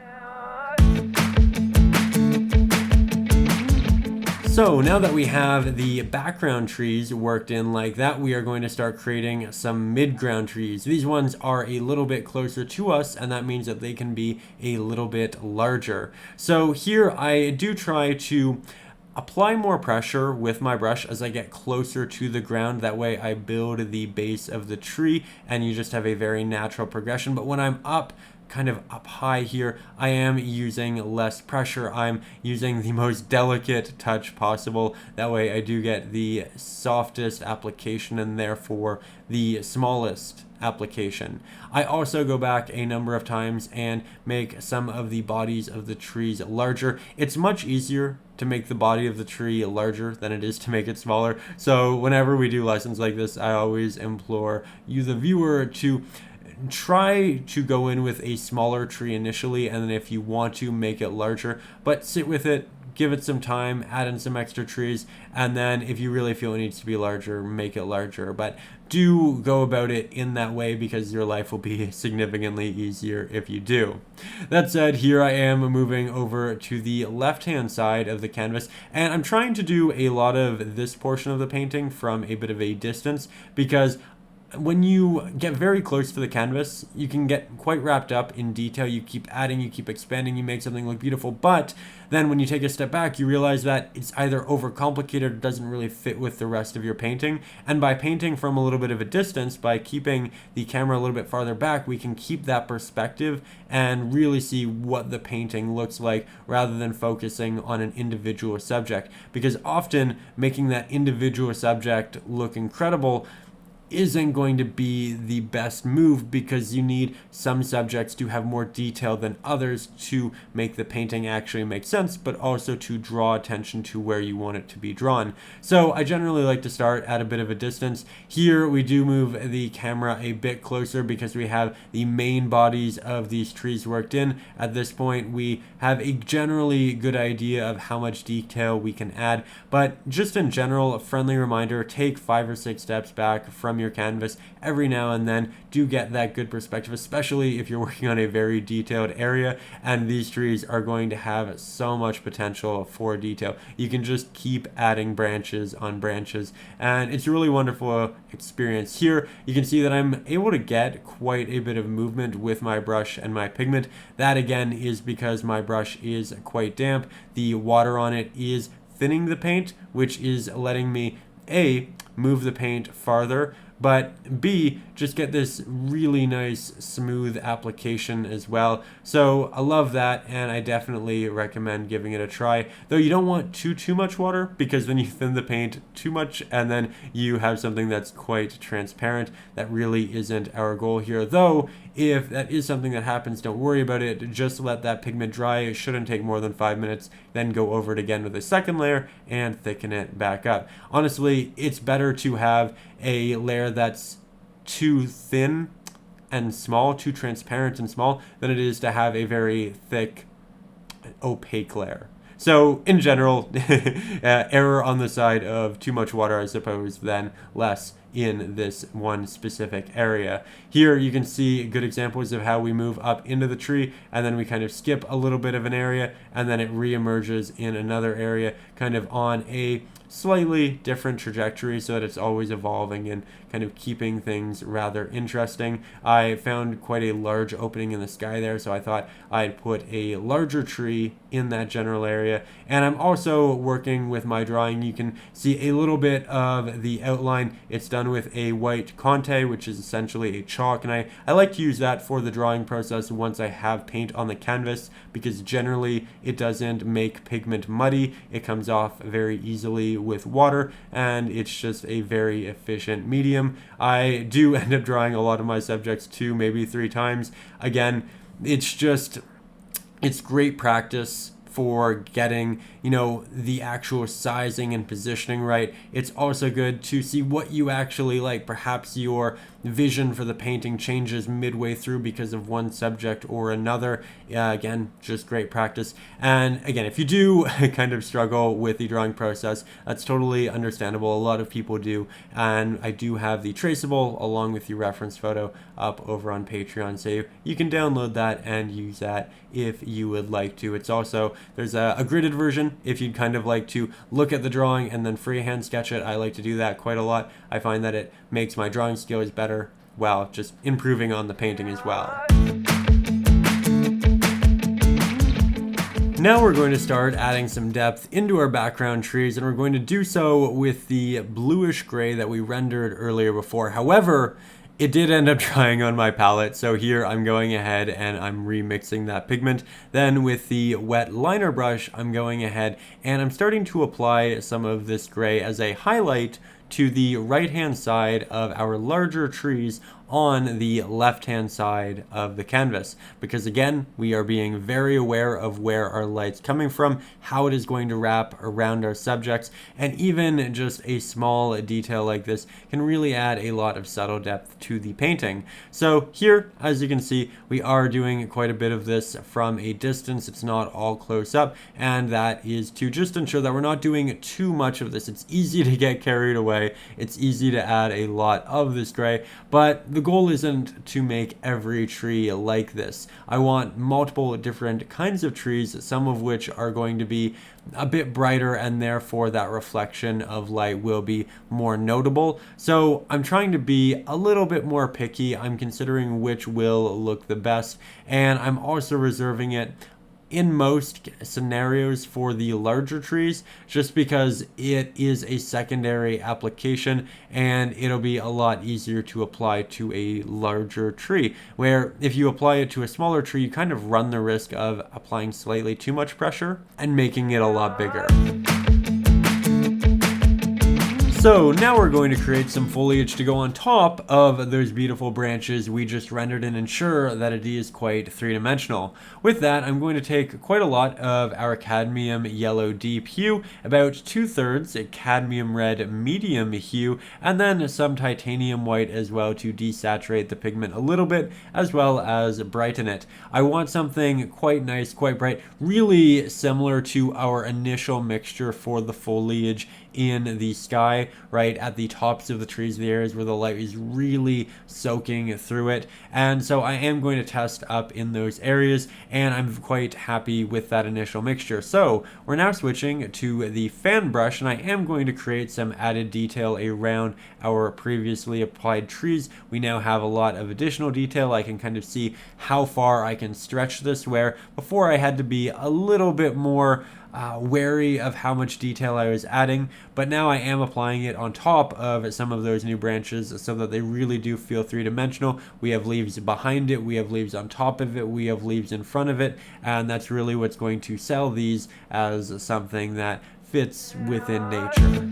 So now that we have the background trees worked in like that, we are going to start creating some midground trees. These ones are a little bit closer to us, and that means that they can be a little bit larger. So here I do try to apply more pressure with my brush as I get closer to the ground. That way I build the base of the tree and you just have a very natural progression. But when I'm kind of up high here, I am using less pressure. I'm using the most delicate touch possible. That way I do get the softest application and therefore the smallest application. I also go back a number of times and make some of the bodies of the trees larger. It's much easier to make the body of the tree larger than it is to make it smaller. So whenever we do lessons like this, I always implore you, the viewer, to try to go in with a smaller tree initially, and then if you want to, make it larger, but sit with it, give it some time, add in some extra trees, and then if you really feel it needs to be larger, make it larger. But do go about it in that way because your life will be significantly easier if you do. That said, here I am moving over to the left-hand side of the canvas, and I'm trying to do a lot of this portion of the painting from a bit of a distance, because when you get very close to the canvas, you can get quite wrapped up in detail. You keep adding, you keep expanding, you make something look beautiful. But then when you take a step back, you realize that it's either overcomplicated or doesn't really fit with the rest of your painting. And by painting from a little bit of a distance, by keeping the camera a little bit farther back, we can keep that perspective and really see what the painting looks like rather than focusing on an individual subject. Because often making that individual subject look incredible isn't going to be the best move, because you need some subjects to have more detail than others to make the painting actually make sense, but also to draw attention to where you want it to be drawn. So I generally like to start at a bit of a distance. Here we do move the camera a bit closer because we have the main bodies of these trees worked in. At this point we have a generally good idea of how much detail we can add, but just in general, a friendly reminder, take 5 or 6 steps back from your canvas every now and then. Do get that good perspective, especially if you're working on a very detailed area, and these trees are going to have so much potential for detail. You can just keep adding branches on branches, and it's a really wonderful experience. Here you can see that I'm able to get quite a bit of movement with my brush and my pigment. That again is because my brush is quite damp. The water on it is thinning the paint, which is letting me A, move the paint farther, but B, just get this really nice smooth application as well. So I love that, and I definitely recommend giving it a try. Though you don't want too much water, because then you thin the paint too much and then you have something that's quite transparent. That really isn't our goal here. Though if that is something that happens, don't worry about it. Just let that pigment dry. It shouldn't take more than 5 minutes. Then go over it again with a second layer and thicken it back up. Honestly, it's better to have a layer that's too thin and small, too transparent and small, than it is to have a very thick, opaque layer. So in general, error on the side of too much water, I suppose, than less in this one specific area. Here you can see good examples of how we move up into the tree, and then we kind of skip a little bit of an area, and then it re-emerges in another area, kind of on a slightly different trajectory, so that it's always evolving and kind of keeping things rather interesting. I found quite a large opening in the sky there, so I thought I'd put a larger tree in that general area. And I'm also working with my drawing. You can see a little bit of the outline. It's done with a white Conte, which is essentially a chalk, and I like to use that for the drawing process once I have paint on the canvas, because generally it doesn't make pigment muddy. It comes off very easily with water, and it's just a very efficient medium. I do end up drawing a lot of my subjects 2, maybe 3 times. Again, it's great practice for getting, the actual sizing and positioning right. It's also good to see what you actually like. Perhaps your vision for the painting changes midway through because of one subject or another. Again, just great practice. And again, if you do kind of struggle with the drawing process, that's totally understandable. A lot of people do. And I do have the traceable along with the reference photo up over on Patreon, so you can download that and use that if you would like to. It's also, there's a gridded version if you'd kind of like to look at the drawing and then freehand sketch it. I like to do that quite a lot. I find that it makes my drawing skills better while just improving on the painting as well. Now we're going to start adding some depth into our background trees, and we're going to do so with the bluish gray that we rendered earlier before. However, it did end up drying on my palette, so here I'm going ahead and I'm remixing that pigment. Then with the wet liner brush, I'm going ahead and I'm starting to apply some of this gray as a highlight to the right-hand side of our larger trees on the left-hand side of the canvas, because again, we are being very aware of where our light's coming from, how it is going to wrap around our subjects, and even just a small detail like this can really add a lot of subtle depth to the painting. So here, as you can see, we are doing quite a bit of this from a distance. It's not all close up, and that is to just ensure that we're not doing too much of this. It's easy to get carried away. It's easy to add a lot of this gray, but the goal isn't to make every tree like this. I want multiple different kinds of trees, some of which are going to be a bit brighter, and therefore that reflection of light will be more notable. So I'm trying to be a little bit more picky. I'm considering which will look the best, and I'm also reserving it in most scenarios for the larger trees, just because it is a secondary application and it'll be a lot easier to apply to a larger tree, where if you apply it to a smaller tree, you kind of run the risk of applying slightly too much pressure and making it a lot bigger. So now we're going to create some foliage to go on top of those beautiful branches we just rendered and ensure that it is quite three-dimensional. With that, I'm going to take quite a lot of our cadmium yellow deep hue, about 2/3 a cadmium red medium hue, and then some titanium white as well to desaturate the pigment a little bit, as well as brighten it. I want something quite nice, quite bright, really similar to our initial mixture for the foliage in the sky, right at the tops of the trees, the areas where the light is really soaking through it. And so I am going to test up in those areas, and I'm quite happy with that initial mixture. So we're now switching to the fan brush, and I am going to create some added detail around our previously applied trees. We now have a lot of additional detail. I can kind of see how far I can stretch this, where before I had to be a little bit more wary of how much detail I was adding, but now I am applying it on top of some of those new branches so that they really do feel three-dimensional. We have leaves behind it, we have leaves on top of it, we have leaves in front of it, and that's really what's going to sell these as something that fits within nature.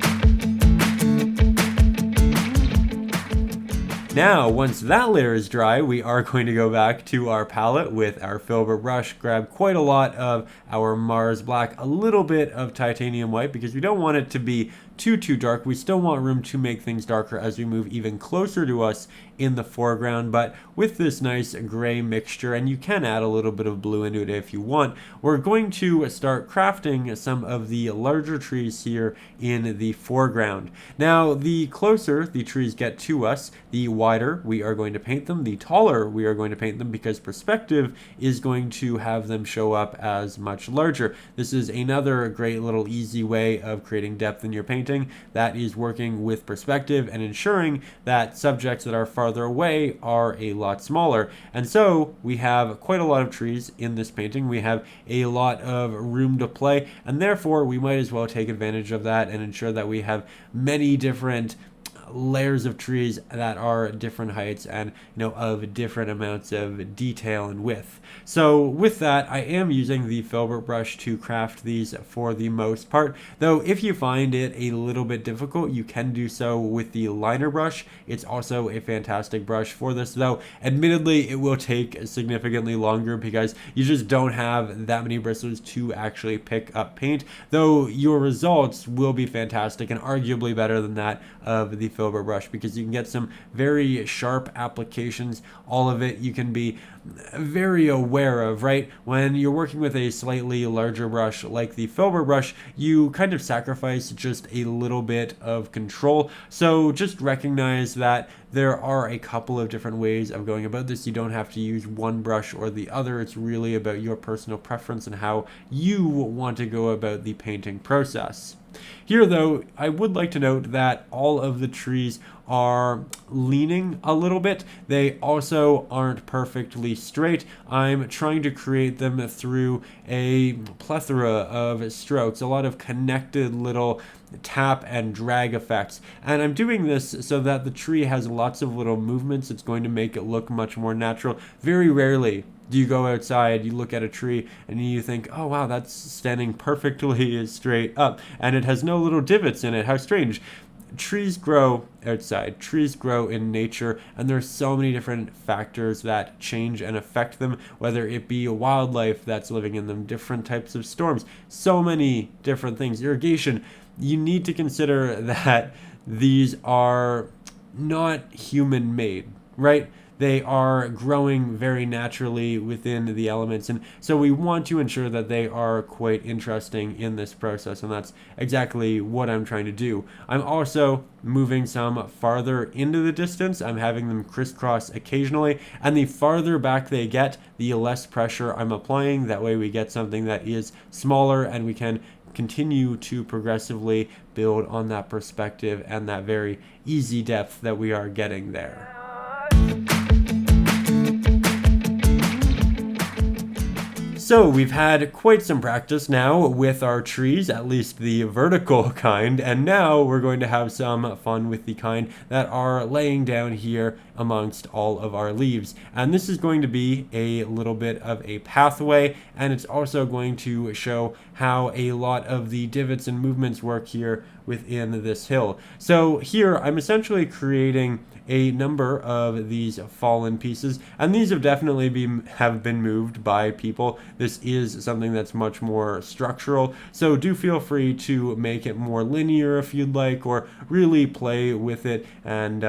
Now, once that layer is dry, we are going to go back to our palette with our filbert brush, grab quite a lot of our Mars black, a little bit of titanium white, because we don't want it to be too dark. We still want room to make things darker as we move even closer to us in the foreground, but with this nice gray mixture, and you can add a little bit of blue into it if you want, we're going to start crafting some of the larger trees here in the foreground. Now, the closer the trees get to us, the wider we are going to paint them, the taller we are going to paint them, because perspective is going to have them show up as much larger. This is another great little easy way of creating depth in your painting, that is working with perspective and ensuring that subjects that are farther away are a lot smaller. And so we have quite a lot of trees in this painting. We have a lot of room to play, and therefore we might as well take advantage of that and ensure that we have many different layers of trees that are different heights and of different amounts of detail and width. So with that, I am using the filbert brush to craft these for the most part, though if you find it a little bit difficult, you can do so with the liner brush. It's also a fantastic brush for this, though admittedly it will take significantly longer because you just don't have that many bristles to actually pick up paint, though your results will be fantastic and arguably better than that of the filbert brush, because you can get some very sharp applications. All of it you can be very aware of, right? When you're working with a slightly larger brush like the filbert brush, you kind of sacrifice just a little bit of control. So just recognize that there are a couple of different ways of going about this. You don't have to use one brush or the other. It's really about your personal preference and how you want to go about the painting process. Here, though, I would like to note that all of the trees are leaning a little bit. They also aren't perfectly straight. I'm trying to create them through a plethora of strokes, a lot of connected little tap and drag effects. And I'm doing this so that the tree has lots of little movements. It's going to make it look much more natural. Very rarely do you go outside, you look at a tree, and you think, oh wow, that's standing perfectly straight up, and it has no little divots in it. How strange. Trees grow outside. Trees grow in nature, and there's so many different factors that change and affect them, whether it be wildlife that's living in them, different types of storms, so many different things. Irrigation. You need to consider that these are not human made, right? They are growing very naturally within the elements, and so we want to ensure that they are quite interesting in this process, and that's exactly what I'm trying to do. I'm also moving some farther into the distance. I'm having them crisscross occasionally, and the farther back they get, the less pressure I'm applying. That way we get something that is smaller, and we can continue to progressively build on that perspective and that very easy depth that we are getting there. So we've had quite some practice now with our trees, at least the vertical kind, and now we're going to have some fun with the kind that are laying down here amongst all of our leaves. And this is going to be a little bit of a pathway, and it's also going to show how a lot of the divots and movements work here within this hill. So here I'm essentially creating a number of these fallen pieces, and these have definitely been moved by people. This is something that's much more structural, so do feel free to make it more linear if you'd like, or really play with it and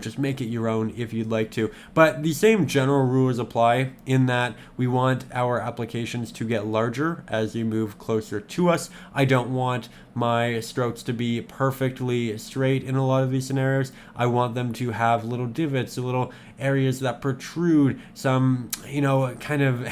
just make it your own if you'd like to. But the same general rules apply in that we want our applications to get larger as you move closer to us. I don't want my strokes to be perfectly straight in a lot of these scenarios. I want them to have little divots, little areas that protrude, some, kind of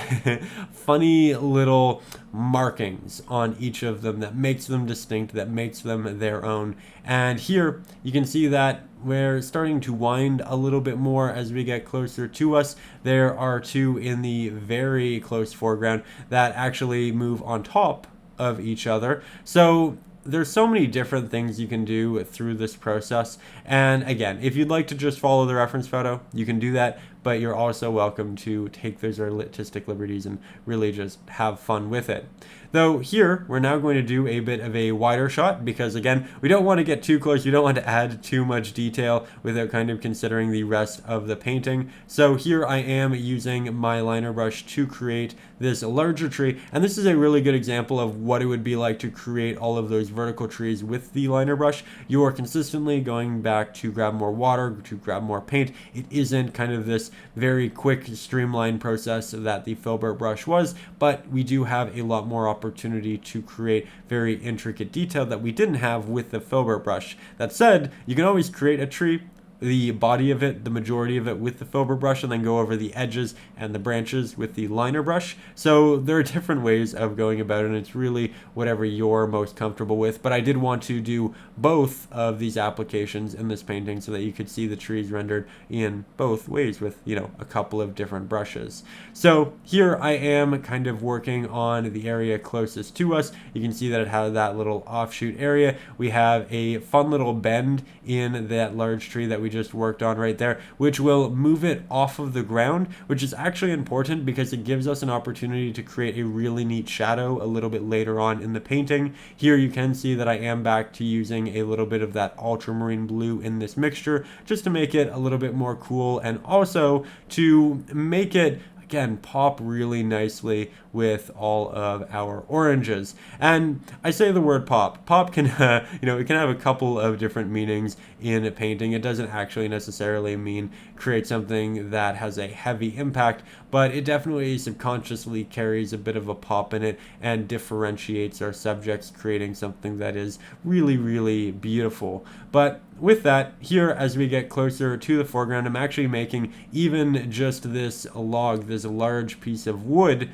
funny little markings on each of them that makes them distinct, that makes them their own. And here you can see that we're starting to wind a little bit more as we get closer to us. There are two in the very close foreground that actually move on top of each other. So there's so many different things you can do through this process. And again, if you'd like to just follow the reference photo, you can do that, but you're also welcome to take those artistic liberties and really just have fun with it. Though here, we're now going to do a bit of a wider shot because again, we don't want to get too close. We don't want to add too much detail without kind of considering the rest of the painting. So here I am using my liner brush to create this larger tree. And this is a really good example of what it would be like to create all of those vertical trees with the liner brush. You are consistently going back to grab more water, to grab more paint. It isn't kind of this very quick streamlined process that the filbert brush was, but we do have a lot more opportunity to create very intricate detail that we didn't have with the filbert brush. That said, you can always create a tree, the body of it, the majority of it with the filbert brush, and then go over the edges and the branches with the liner brush. So there are different ways of going about it, and it's really whatever you're most comfortable with. But I did want to do both of these applications in this painting so that you could see the trees rendered in both ways with, a couple of different brushes. So here I am kind of working on the area closest to us. You can see that it had that little offshoot area. We have a fun little bend in that large tree that we just worked on right there, which will move it off of the ground, which is actually important because it gives us an opportunity to create a really neat shadow a little bit later on in the painting. Here you can see that I am back to using a little bit of that ultramarine blue in this mixture just to make it a little bit more cool and also to make it again pop really nicely with all of our oranges. And I say the word pop. Pop can, it can have a couple of different meanings in a painting. It doesn't actually necessarily mean create something that has a heavy impact, but it definitely subconsciously carries a bit of a pop in it and differentiates our subjects, creating something that is really, really beautiful. But with that, here as we get closer to the foreground, I'm actually making even just this log, this large piece of wood,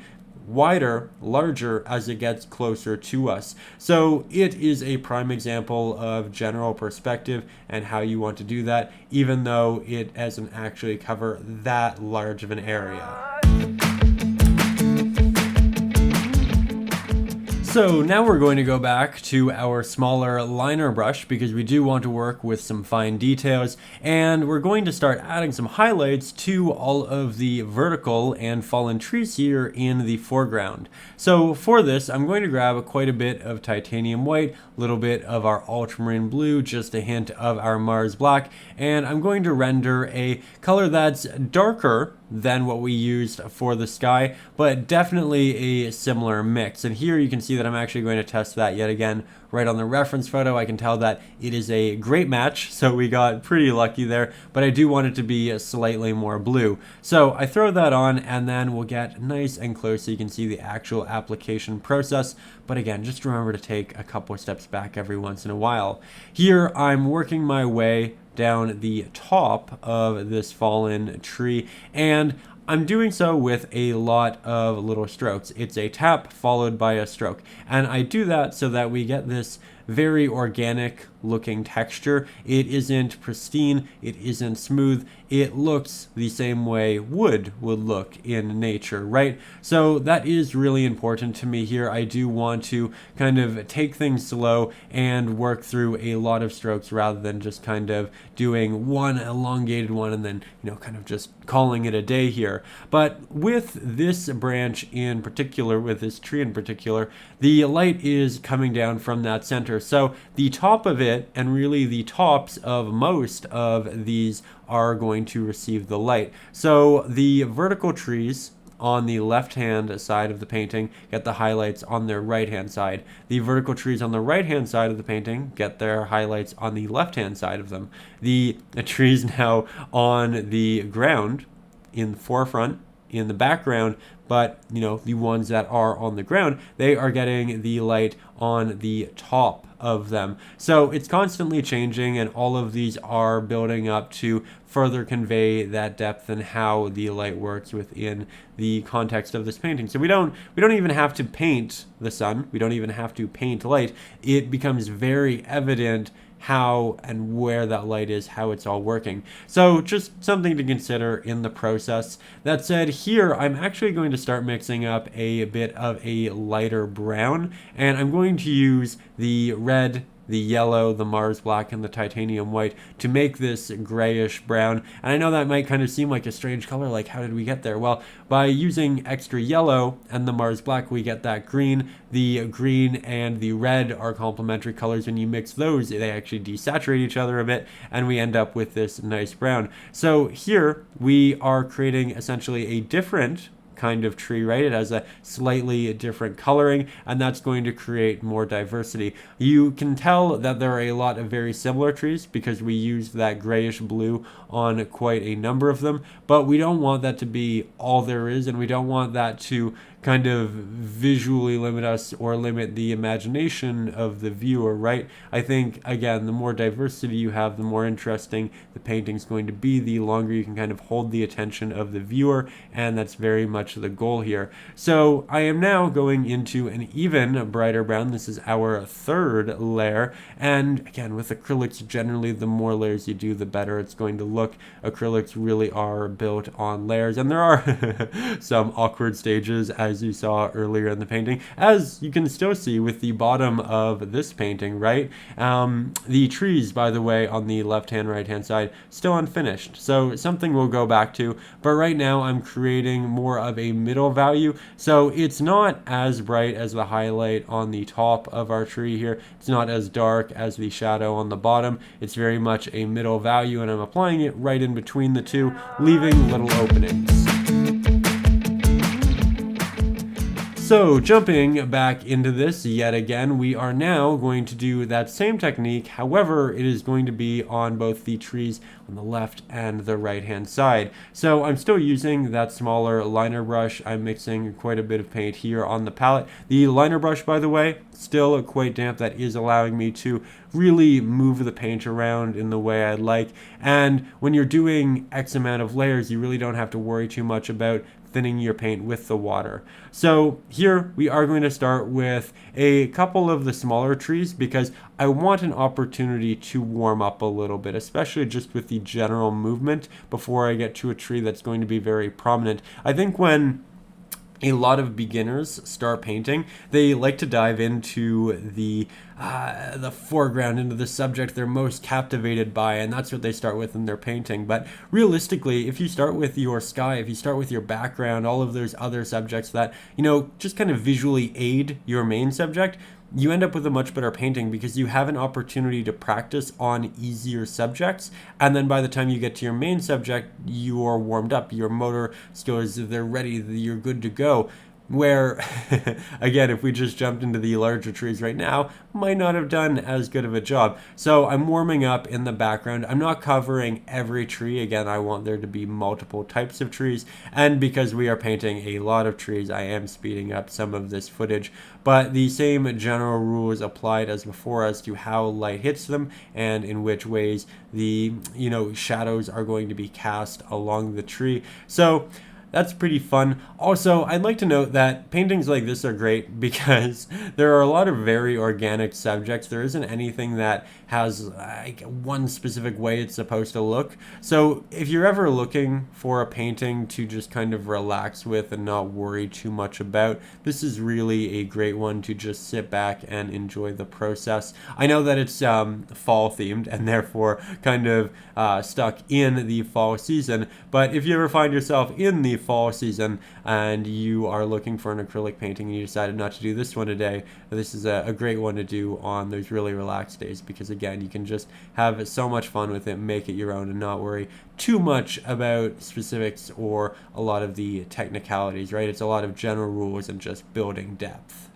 wider, larger as it gets closer to us. So it is a prime example of general perspective and how you want to do that, even though it doesn't actually cover that large of an area. So now we're going to go back to our smaller liner brush because we do want to work with some fine details, and we're going to start adding some highlights to all of the vertical and fallen trees here in the foreground. So for this, I'm going to grab quite a bit of titanium white, a little bit of our ultramarine blue, just a hint of our Mars black, and I'm going to render a color that's darker than what we used for the sky, but definitely a similar mix. And here you can see that I'm actually going to test that yet again right on the reference photo. I can tell that it is a great match, so we got pretty lucky there, but I do want it to be slightly more blue. So I throw that on, and then we'll get nice and close so you can see the actual application process. But again, just remember to take a couple steps back every once in a while. Here I'm working my way down the top of this fallen tree, and I'm doing so with a lot of little strokes. It's a tap followed by a stroke, and I do that so that we get this very organic looking texture. It isn't pristine, it isn't smooth, it looks the same way wood would look in nature, right? So that is really important to me here. I do want to kind of take things slow and work through a lot of strokes rather than just kind of doing one elongated one and then, kind of just calling it a day here. But with this branch in particular, with this tree in particular, the light is coming down from that center. So the top of it, and really the tops of most of these, are going to receive the light. So the vertical trees on the left-hand side of the painting get the highlights on their right-hand side. The vertical trees on the right-hand side of the painting get their highlights on the left-hand side of them. The trees now on the ground, in the forefront, in the background, but the ones that are on the ground, they are getting the light on the top of them. So it's constantly changing, and all of these are building up to further convey that depth and how the light works within the context of this painting. So we don't even have to paint the sun, we don't even have to paint light. It becomes very evident how and where that light is, how it's all working. So just something to consider in the process. That said, here I'm actually going to start mixing up a bit of a lighter brown, and I'm going to use the red, the yellow, the Mars black, and the titanium white to make this grayish brown. And I know that might kind of seem like a strange color, like how did we get there? Well, by using extra yellow and the Mars black, we get that green. The green and the red are complementary colors. When you mix those, they actually desaturate each other a bit, and we end up with this nice brown. So here we are creating essentially a different kind of tree, right? It has a slightly different coloring, and that's going to create more diversity. You can tell that there are a lot of very similar trees because we used that grayish blue on quite a number of them, but we don't want that to be all there is, and we don't want that to kind of visually limit us or limit the imagination of the viewer, right? I think, again, the more diversity you have, the more interesting the painting's going to be, the longer you can kind of hold the attention of the viewer, and that's very much the goal here. So I am now going into an even brighter brown. This is our third layer, and again, with acrylics, generally the more layers you do, the better it's going to look. Acrylics really are built on layers, and there are some awkward stages, as you saw earlier in the painting, as you can still see with the bottom of this painting, right? The trees, by the way, on the left-hand, right-hand side, still unfinished, so something we'll go back to, but right now I'm creating more of a middle value, so it's not as bright as the highlight on the top of our tree here. It's not as dark as the shadow on the bottom. It's very much a middle value, and I'm applying it right in between the two, leaving little openings. So jumping back into this yet again, we are now going to do that same technique. However, it is going to be on both the trees on the left and the right hand side. So I'm still using that smaller liner brush. I'm mixing quite a bit of paint here on the palette. The liner brush, by the way, still quite damp. That is allowing me to really move the paint around in the way I'd like. And when you're doing X amount of layers, you really don't have to worry too much about thinning your paint with the water. So here we are going to start with a couple of the smaller trees because I want an opportunity to warm up a little bit, especially just with the general movement before I get to a tree that's going to be very prominent. I think when a lot of beginners start painting, they like to dive into the foreground, into the subject they're most captivated by, and that's what they start with in their painting. But realistically, if you start with your sky, if you start with your background, all of those other subjects that, you know, just kind of visually aid your main subject, you end up with a much better painting because you have an opportunity to practice on easier subjects, and then by the time you get to your main subject, you're warmed up, your motor skills, they're ready, you're good to go. Where, again, if we just jumped into the larger trees right now, might not have done as good of a job. So I'm warming up in the background. I'm not covering every tree. Again, I want there to be multiple types of trees. And because we are painting a lot of trees, I am speeding up some of this footage. But the same general rules applied as before as to how light hits them and in which ways the, shadows are going to be cast along the tree. So that's pretty fun. Also, I'd like to note that paintings like this are great because there are a lot of very organic subjects. There isn't anything that has like one specific way it's supposed to look. So if you're ever looking for a painting to just kind of relax with and not worry too much about, this is really a great one to just sit back and enjoy the process. I know that it's fall themed and therefore kind of stuck in the fall season, but if you ever find yourself in the fall season and you are looking for an acrylic painting and you decided not to do this one today, this is a great one to do on those really relaxed days because again, you can just have so much fun with it, make it your own, and not worry too much about specifics or a lot of the technicalities, right? It's a lot of general rules and just building depth.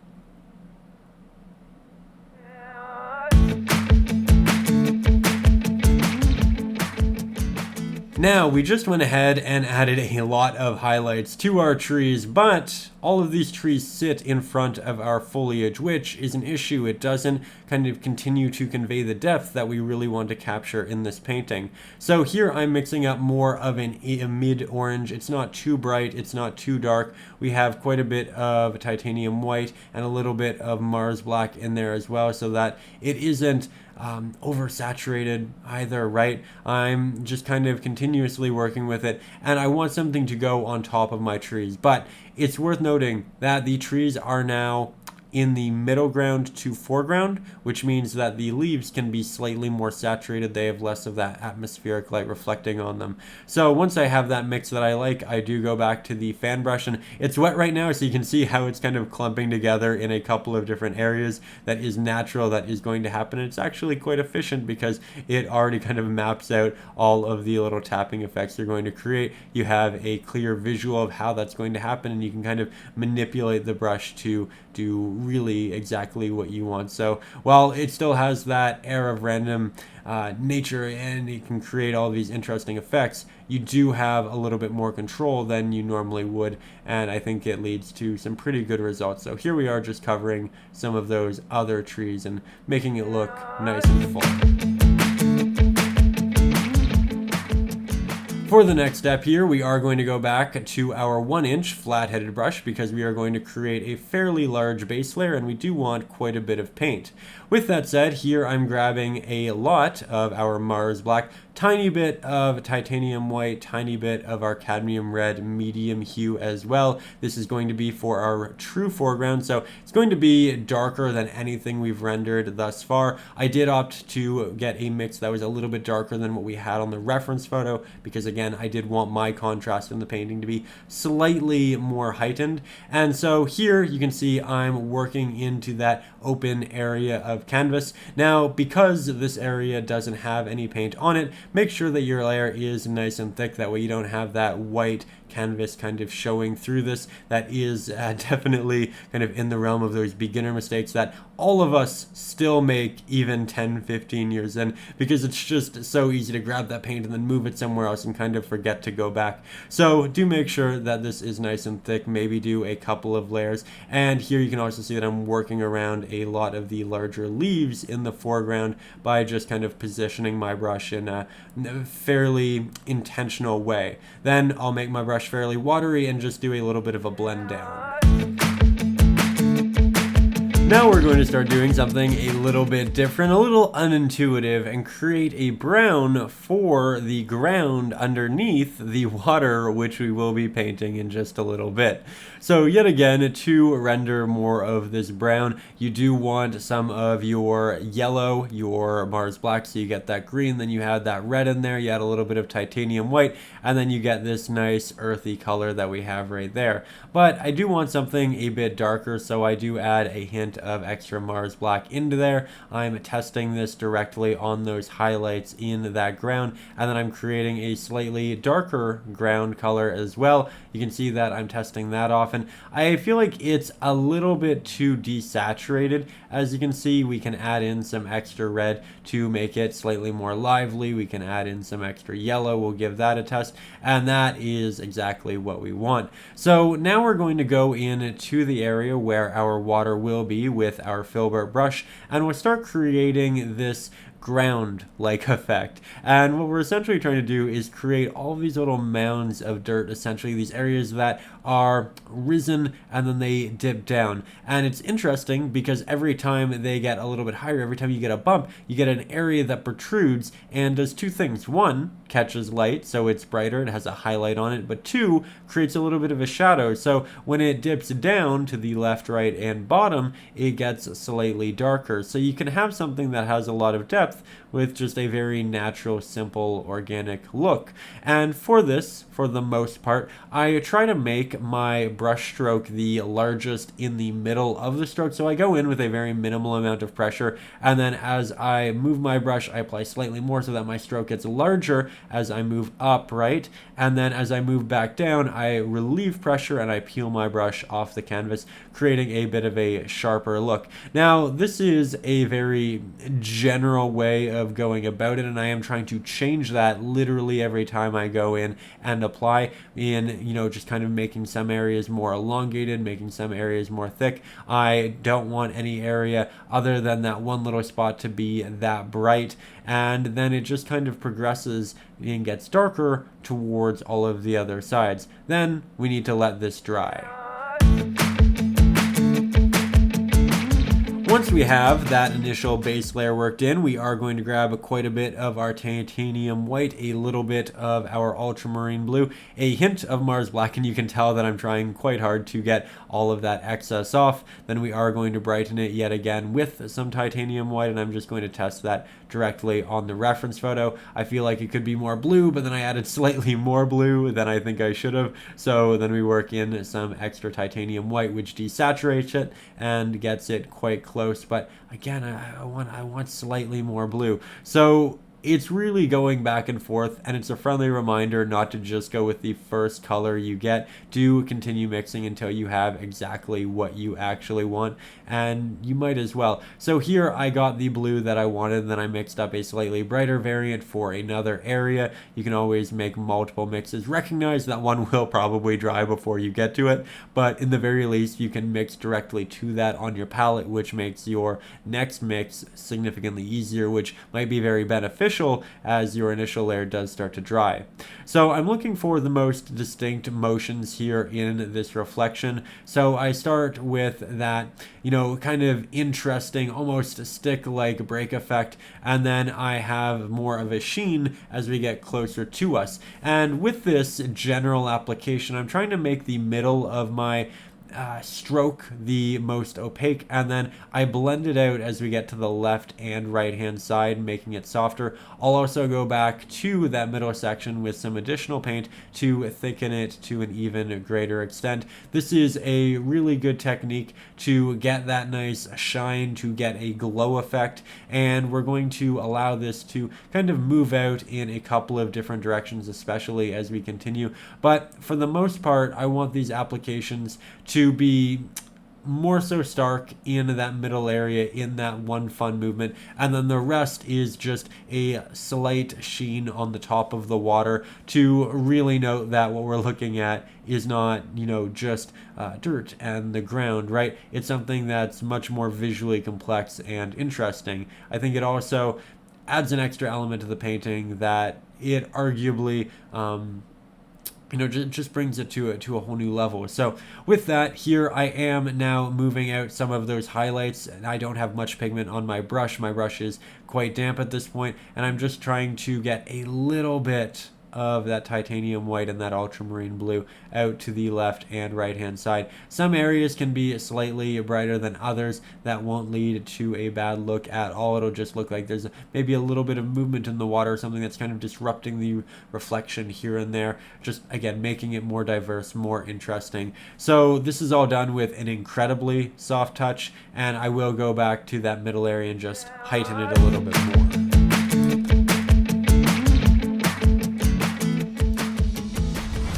Now, we just went ahead and added a lot of highlights to our trees, but all of these trees sit in front of our foliage, which is an issue. It doesn't kind of continue to convey the depth that we really want to capture in this painting. So here I'm mixing up more of a mid-orange. It's not too bright, it's not too dark. We have quite a bit of titanium white and a little bit of Mars black in there as well, so that it isn't oversaturated either, right? I'm just kind of continuously working with it, and I want something to go on top of my trees. But it's worth noting that the trees are now in the middle ground to foreground, which means that the leaves can be slightly more saturated. They have less of that atmospheric light reflecting on them. So once I have that mix that I like, I do go back to the fan brush, and it's wet right now, so you can see how it's kind of clumping together in a couple of different areas. That is natural, that is going to happen. It's actually quite efficient because it already kind of maps out all of the little tapping effects you're going to create. You have a clear visual of how that's going to happen, and you can kind of manipulate the brush to do really exactly what you want. So while it still has that air of random nature and it can create all these interesting effects, you do have a little bit more control than you normally would, and I think it leads to some pretty good results. So here we are just covering some of those other trees and making it look nice and full. For the next step here, we are going to go back to our 1-inch flat-headed brush because we are going to create a fairly large base layer and we do want quite a bit of paint. With that said, here I'm grabbing a lot of our Mars black, tiny bit of titanium white, tiny bit of our cadmium red, medium hue as well. This is going to be for our true foreground, so it's going to be darker than anything we've rendered thus far. I did opt to get a mix that was a little bit darker than what we had on the reference photo because again, I did want my contrast in the painting to be slightly more heightened. And so here you can see I'm working into that open area of canvas. Now, because this area doesn't have any paint on it, make sure that your layer is nice and thick. That way you don't have that white canvas kind of showing through this. That is definitely kind of in the realm of those beginner mistakes that all of us still make even 10, 15 years in, because it's just so easy to grab that paint and then move it somewhere else and kind of forget to go back. So do make sure that this is nice and thick, maybe do a couple of layers. And here you can also see that I'm working around a lot of the larger leaves in the foreground by just kind of positioning my brush in a fairly intentional way. Then I'll make my brush fairly watery and just do a little bit of a blend down. Now we're going to start doing something a little bit different, a little unintuitive, and create a brown for the ground underneath the water, which we will be painting in just a little bit. So yet again, to render more of this brown, you do want some of your yellow, your Mars black, so you get that green, then you add that red in there, you add a little bit of titanium white, and then you get this nice earthy color that we have right there. But I do want something a bit darker, so I do add a hint of extra Mars black into there. I'm testing this directly on those highlights in that ground, and then I'm creating a slightly darker ground color as well. You can see that I'm testing that off, and I feel like it's a little bit too desaturated. As you can see, we can add in some extra red to make it slightly more lively. We can add in some extra yellow. We'll give that a test, and that is exactly what we want. So now we're going to go into the area where our water will be with our filbert brush, and we'll start creating this ground-like effect. And what we're essentially trying to do is create all of these little mounds of dirt, essentially these areas that are risen and then they dip down. And it's interesting because every time they get a little bit higher, every time you get a bump, you get an area that protrudes and does two things. One, catches light, so it's brighter, it has a highlight on it, but two, creates a little bit of a shadow, so when it dips down to the left, right, and bottom, it gets slightly darker. So you can have something that has a lot of depth with just a very natural, simple, organic look. And for this, for the most part, I try to make my brush stroke the largest in the middle of the stroke, so I go in with a very minimal amount of pressure, and then as I move my brush, I apply slightly more so that my stroke gets larger as I move up, right? And then as I move back down, I relieve pressure and I peel my brush off the canvas, creating a bit of a sharper look. Now, this is a very general way of going about it, and I am trying to change that literally every time I go in and apply in, just kind of making some areas more elongated, making some areas more thick. I don't want any area other than that one little spot to be that bright, and then it just kind of progresses and gets darker towards all of the other sides. Then we need to let this dry. Once we have that initial base layer worked in, we are going to grab quite a bit of our titanium white, a little bit of our ultramarine blue, a hint of Mars black, and you can tell that I'm trying quite hard to get all of that excess off. Then we are going to brighten it yet again with some titanium white, and I'm just going to test that directly on the reference photo. I feel like it could be more blue, but then I added slightly more blue than I think I should have. So then we work in some extra titanium white, which desaturates it and gets it quite close. But again, I want slightly more blue. So it's really going back and forth, and it's a friendly reminder not to just go with the first color you get. Do continue mixing until you have exactly what you actually want, and you might as well. So here I got the blue that I wanted, and then I mixed up a slightly brighter variant for another area. You can always make multiple mixes. Recognize that one will probably dry before you get to it, but in the very least you can mix directly to that on your palette, which makes your next mix significantly easier, which might be very beneficial as your initial layer does start to dry. So I'm looking for the most distinct motions here in this reflection. So I start with that, kind of interesting, almost stick-like break effect, and then I have more of a sheen as we get closer to us. And with this general application, I'm trying to make the middle of my stroke the most opaque, and then I blend it out as we get to the left and right hand side, making it softer. I'll also go back to that middle section with some additional paint to thicken it to an even greater extent. This is a really good technique to get that nice shine, to get a glow effect, and we're going to allow this to kind of move out in a couple of different directions, especially as we continue. But for the most part, I want these applications to be more so stark in that middle area in that one fun movement, and then the rest is just a slight sheen on the top of the water to really note that what we're looking at is not, just dirt and the ground, right? It's something that's much more visually complex and interesting. I think it also adds an extra element to the painting that it arguably just brings it to a whole new level. So with that, here I am now moving out some of those highlights. I don't have much pigment on my brush. My brush is quite damp at this point, and I'm just trying to get a little bit of that titanium white and that ultramarine blue out to the left and right hand side. Some areas can be slightly brighter than others. That won't lead to a bad look at all. It'll just look like there's maybe a little bit of movement in the water, something that's kind of disrupting the reflection here and there, just again making it more diverse, more interesting. So this is all done with an incredibly soft touch, and I will go back to that middle area and just heighten it a little bit more.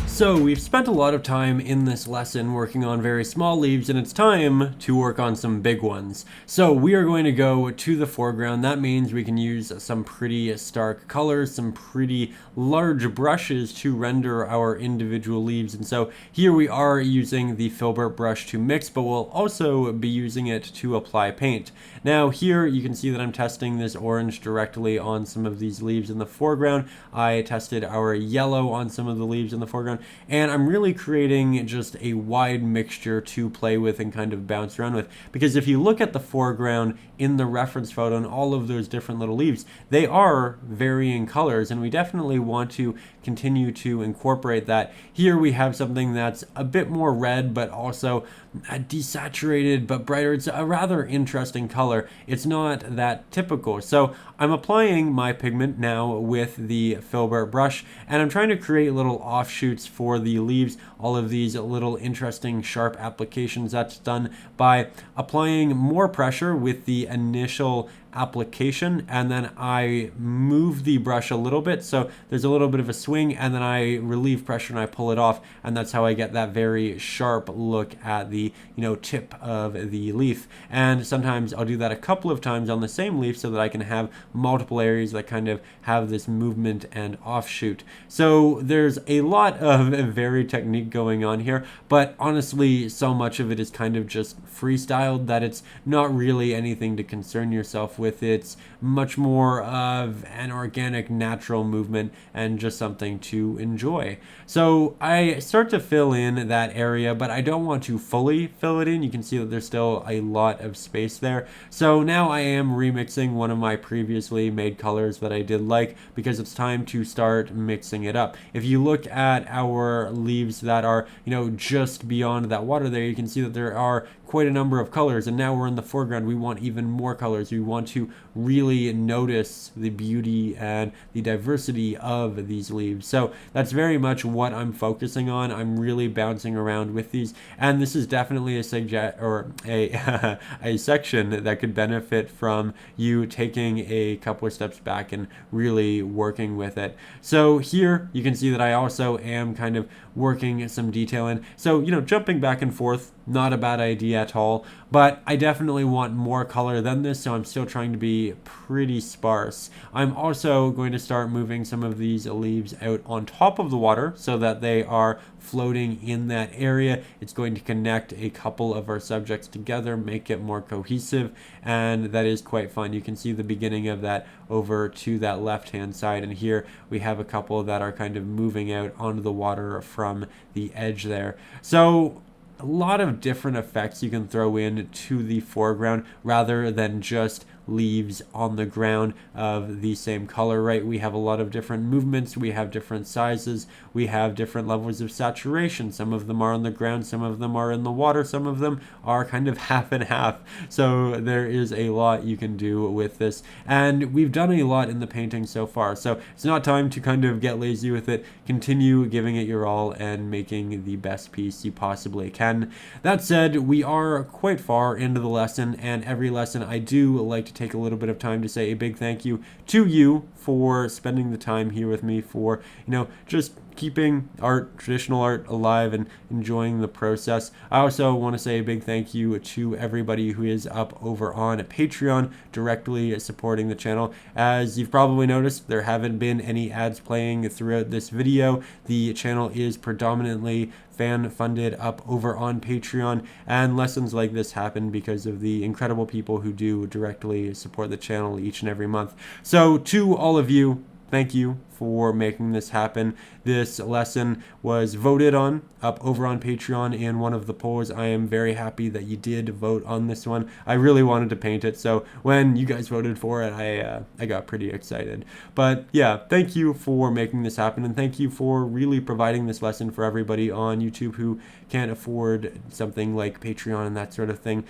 So we've spent a lot of time in this lesson working on very small leaves, and it's time to work on some big ones. So we are going to go to the foreground. That means we can use some pretty stark colors, some pretty large brushes to render our individual leaves. And so here we are using the filbert brush to mix, but we'll also be using it to apply paint. Now here you can see that I'm testing this orange directly on some of these leaves in the foreground. I tested our yellow on some of the leaves in the foreground, and I'm really creating just a wide mixture to play with and kind of bounce around with. Because if you look at the foreground in the reference photo and all of those different little leaves, they are varying colors, and we definitely want to continue to incorporate that. Here we have something that's a bit more red, but also desaturated but brighter. It's a rather interesting color. It's not that typical. So I'm applying my pigment now with the filbert brush, and I'm trying to create little offshoots for the leaves, all of these little interesting sharp applications. That's done by applying more pressure with the initial application, and then I move the brush a little bit so there's a little bit of a swing, and then I relieve pressure and I pull it off, and that's how I get that very sharp look at the tip of the leaf. And sometimes I'll do that a couple of times on the same leaf so that I can have multiple areas that kind of have this movement and offshoot. So there's a lot of varied technique going on here, but honestly so much of it is kind of just freestyled that it's not really anything to concern yourself with. It's much more of an organic, natural movement and just something to enjoy. So I start to fill in that area, but I don't want to fully fill it in. You can see that there's still a lot of space there. So now I am remixing one of my previously made colors that I did like, because it's time to start mixing it up. If you look at our leaves that are, just beyond that water there, you can see that there are quite a number of colors, and now we're in the foreground. We want even more colors. We want to really notice the beauty and the diversity of these leaves. So that's very much what I'm focusing on. I'm really bouncing around with these, and this is definitely a a section that could benefit from you taking a couple of steps back and really working with it. So here you can see that I also am kind of working some detail in. So jumping back and forth, not a bad idea at all, but I definitely want more color than this, so I'm still trying to be pretty sparse. I'm also going to start moving some of these leaves out on top of the water so that they are floating in that area. It's going to connect a couple of our subjects together, make it more cohesive, and that is quite fun. You can see the beginning of that over to that left hand side, and here we have a couple that are kind of moving out onto the water from the edge there. So a lot of different effects you can throw in to the foreground rather than just leaves on the ground of the same color, right? We have a lot of different movements, we have different sizes, we have different levels of saturation. Some of them are on the ground, some of them are in the water, some of them are kind of half and half. So there is a lot you can do with this, and we've done a lot in the painting so far, so it's not time to kind of get lazy with it. Continue giving it your all and making the best piece you possibly can. That said, we are quite far into the lesson, and every lesson I do like to take a little bit of time to say a big thank you to you for spending the time here with me, for just keeping art, traditional art, alive and enjoying the process. I also want to say a big thank you to everybody who is up over on Patreon directly supporting the channel. As you've probably noticed, there haven't been any ads playing throughout this video. The channel is predominantly fan funded up over on Patreon, and lessons like this happen because of the incredible people who do directly support the channel each and every month. So to all of you, thank you for making this happen. This lesson was voted on up over on Patreon in one of the polls. I am very happy that you did vote on this one. I really wanted to paint it, so when you guys voted for it, I got pretty excited. But yeah, thank you for making this happen, and thank you for really providing this lesson for everybody on YouTube who can't afford something like Patreon and that sort of thing.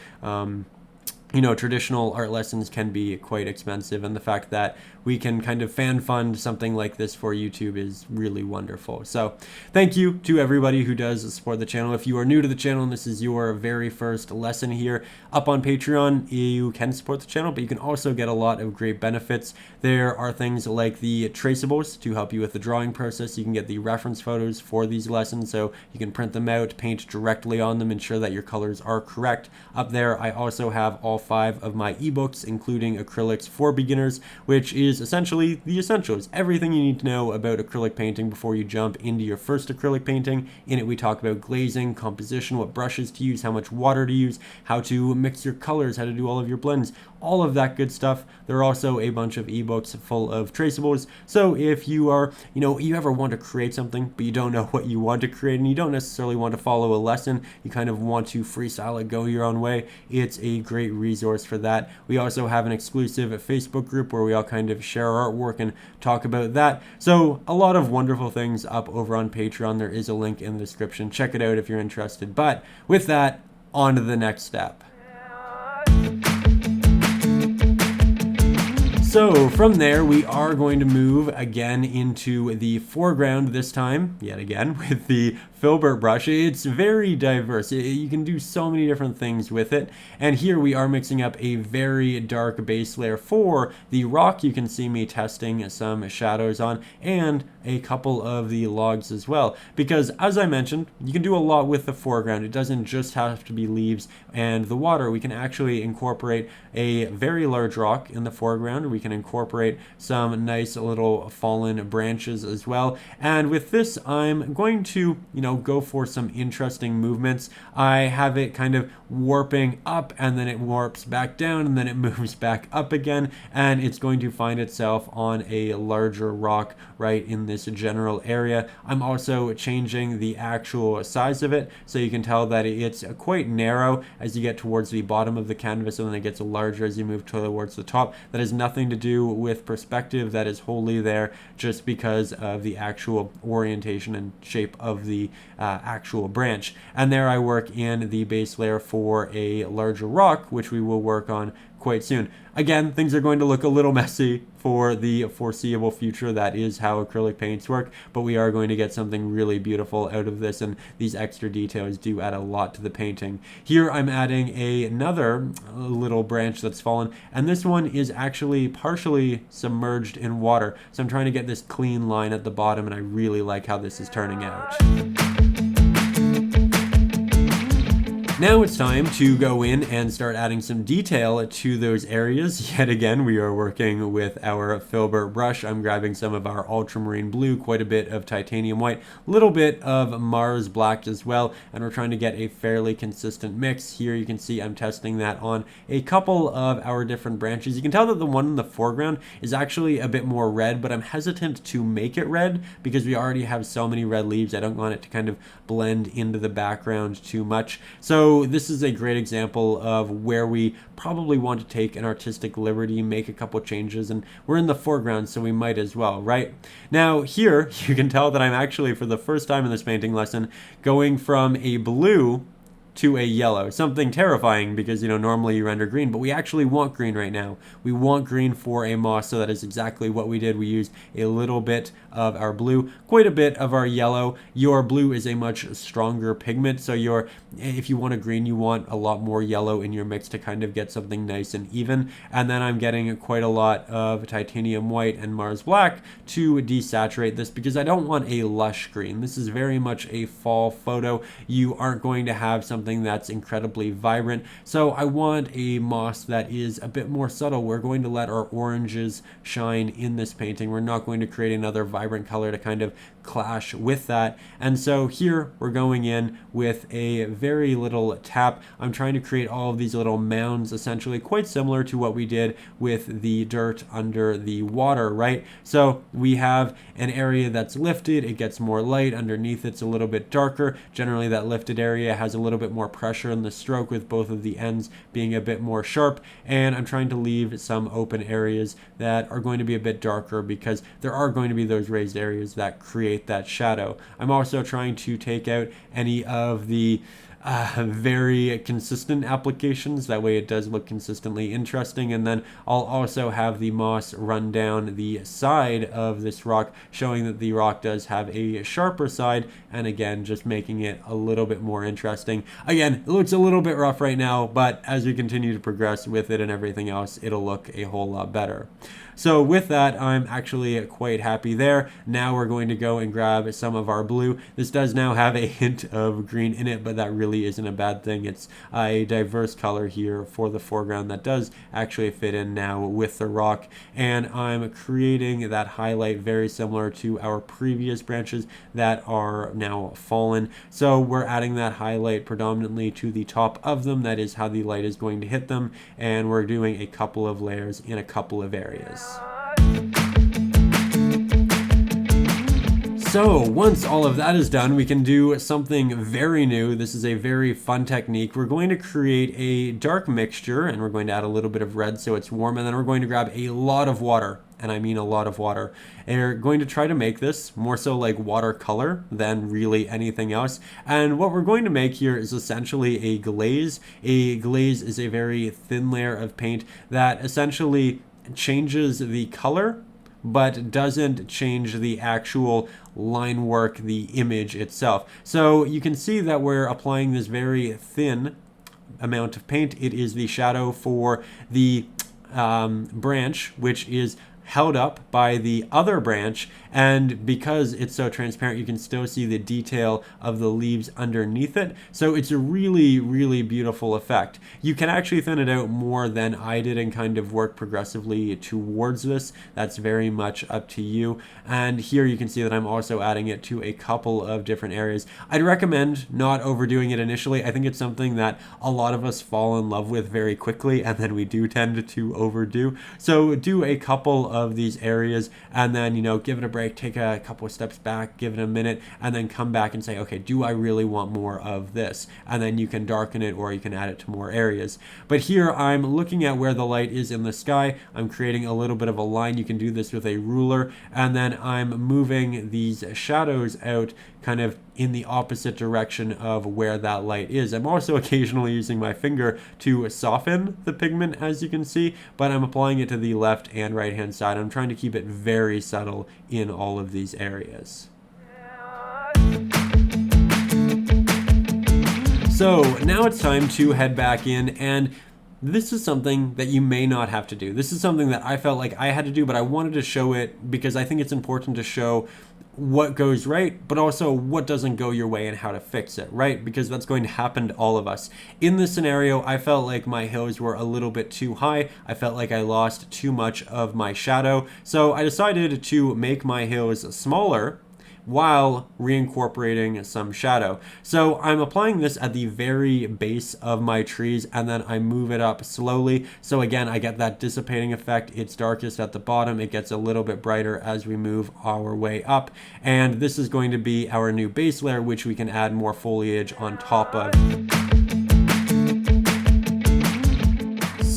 You know, traditional art lessons can be quite expensive, and the fact that we can kind of fan fund something like this for YouTube is really wonderful. So thank you to everybody who does support the channel. If you are new to the channel and this is your very first lesson here up on Patreon, you can support the channel, but you can also get a lot of great benefits. There are things like the traceables to help you with the drawing process. You can get the reference photos for these lessons, so you can print them out, paint directly on them, ensure that your colors are correct. Up there, I also have all 5 of my ebooks, including Acrylics for Beginners, which is essentially the essentials. Everything you need to know about acrylic painting before you jump into your first acrylic painting. In it, we talk about glazing, composition, what brushes to use, how much water to use, how to mix your colors, how to do all of your blends, all of that good stuff. There are also a bunch of ebooks full of traceables. So if you are, you ever want to create something, but you don't know what you want to create, and you don't necessarily want to follow a lesson, you kind of want to freestyle it, go your own way, it's a great resource for that. We also have an exclusive Facebook group where we all kind of share our artwork and talk about that. So a lot of wonderful things up over on Patreon. There is a link in the description. Check it out if you're interested. But with that, on to the next step. So from there, we are going to move again into the foreground this time, yet again, with the filbert brush. It's very diverse. You can do so many different things with it. And here we are mixing up a very dark base layer for the rock. You can see me testing some shadows on, and a couple of the logs as well. Because as I mentioned, you can do a lot with the foreground. It doesn't just have to be leaves and the water. We can actually incorporate a very large rock in the foreground. We can incorporate some nice little fallen branches as well. And with this, I'm going to, go for some interesting movements. I have it kind of warping up, and then it warps back down, and then it moves back up again, and it's going to find itself on a larger rock right in this general area. I'm also changing the actual size of it, so you can tell that it's quite narrow as you get towards the bottom of the canvas, and then it gets larger as you move towards the top. That has nothing to do with perspective. That is wholly there just because of the actual orientation and shape of the actual branch. And there I work in the base layer for a larger rock, which we will work on quite soon. Again, things are going to look a little messy for the foreseeable future. That is how acrylic paints work, but we are going to get something really beautiful out of this, and these extra details do add a lot to the painting. Here I'm adding another little branch that's fallen, and this one is actually partially submerged in water, so I'm trying to get this clean line at the bottom, and I really like how this is turning out. Now it's time to go in and start adding some detail to those areas. Yet again, we are working with our filbert brush. I'm grabbing some of our ultramarine blue, quite a bit of titanium white, a little bit of Mars black as well, and we're trying to get a fairly consistent mix. Here you can see I'm testing that on a couple of our different branches. You can tell that the one in the foreground is actually a bit more red, but I'm hesitant to make it red because we already have so many red leaves. I don't want it to kind of blend into the background too much. So this is a great example of where we probably want to take an artistic liberty, make a couple changes, and we're in the foreground, so we might as well, right? Now here, you can tell that I'm actually, for the first time in this painting lesson, going from a blue to a yellow. Something terrifying because, you know, normally you render green, but we actually want green right now. We want green for a moss, so that is exactly what we did. We used a little bit of our blue, quite a bit of our yellow. Your blue is a much stronger pigment, so if you want a green, you want a lot more yellow in your mix to kind of get something nice and even. And then I'm getting quite a lot of titanium white and Mars black to desaturate this because I don't want a lush green. This is very much a fall photo. You aren't going to have something that's incredibly vibrant, so I want a moss that is a bit more subtle. We're going to let our oranges shine in this painting. We're not going to create another vibrant color to kind of clash with that. And so here we're going in with a very little tap. I'm trying to create all of these little mounds, essentially quite similar to what we did with the dirt under the water, right? So we have an area that's lifted, it gets more light, underneath it's a little bit darker. Generally that lifted area has a little bit more pressure in the stroke, with both of the ends being a bit more sharp. And I'm trying to leave some open areas that are going to be a bit darker because there are going to be those raised areas that create that shadow. I'm also trying to take out any of the very consistent applications. That way it does look consistently interesting. And then I'll also have the moss run down the side of this rock, showing that the rock does have a sharper side, and again just making it a little bit more interesting. Again, it looks a little bit rough right now, but as we continue to progress with it and everything else, it'll look a whole lot better. So with that, I'm actually quite happy there. Now we're going to go and grab some of our blue. This does now have a hint of green in it, but that really isn't a bad thing. It's a diverse color here for the foreground that does actually fit in now with the rock. And I'm creating that highlight very similar to our previous branches that are now fallen. So we're adding that highlight predominantly to the top of them. That is how the light is going to hit them. And we're doing a couple of layers in a couple of areas. So once all of that is done, we can do something very new. This is a very fun technique. We're going to create a dark mixture, and we're going to add a little bit of red so it's warm, and then we're going to grab a lot of water, and I mean a lot of water. And we're going to try to make this more so like watercolor than really anything else. And what we're going to make here is essentially a glaze. A glaze is a very thin layer of paint that essentially changes the color but doesn't change the actual line work, the image itself. So you can see that we're applying this very thin amount of paint. It is the shadow for the branch, which is held up by the other branch, and because it's so transparent, you can still see the detail of the leaves underneath it. So it's a really, really beautiful effect. You can actually thin it out more than I did and kind of work progressively towards this. That's very much up to you. And here you can see that I'm also adding it to a couple of different areas. I'd recommend not overdoing it initially. I think it's something that a lot of us fall in love with very quickly, and then we do tend to overdo. So do a couple of these areas, and then, you know, give it a break, take a couple of steps back, give it a minute, and then come back and say, okay, do I really want more of this? And then you can darken it, or you can add it to more areas. But here I'm looking at where the light is in the sky. I'm creating a little bit of a line. You can do this with a ruler, and then I'm moving these shadows out kind of in the opposite direction of where that light is. I'm also occasionally using my finger to soften the pigment, as you can see, but I'm applying it to the left and right hand side. I'm trying to keep it very subtle in all of these areas. So now it's time to head back in, and this is something that you may not have to do. This is something that I felt like I had to do, but I wanted to show it because I think it's important to show what goes right, but also what doesn't go your way and how to fix it, right? Because that's going to happen to all of us. In this scenario, I felt like my hills were a little bit too high. I felt like I lost too much of my shadow. So I decided to make my hills smaller while reincorporating some shadow. So I'm applying this at the very base of my trees, and then I move it up slowly. So again, I get that dissipating effect. It's darkest at the bottom. It gets a little bit brighter as we move our way up. And this is going to be our new base layer, which we can add more foliage on top of.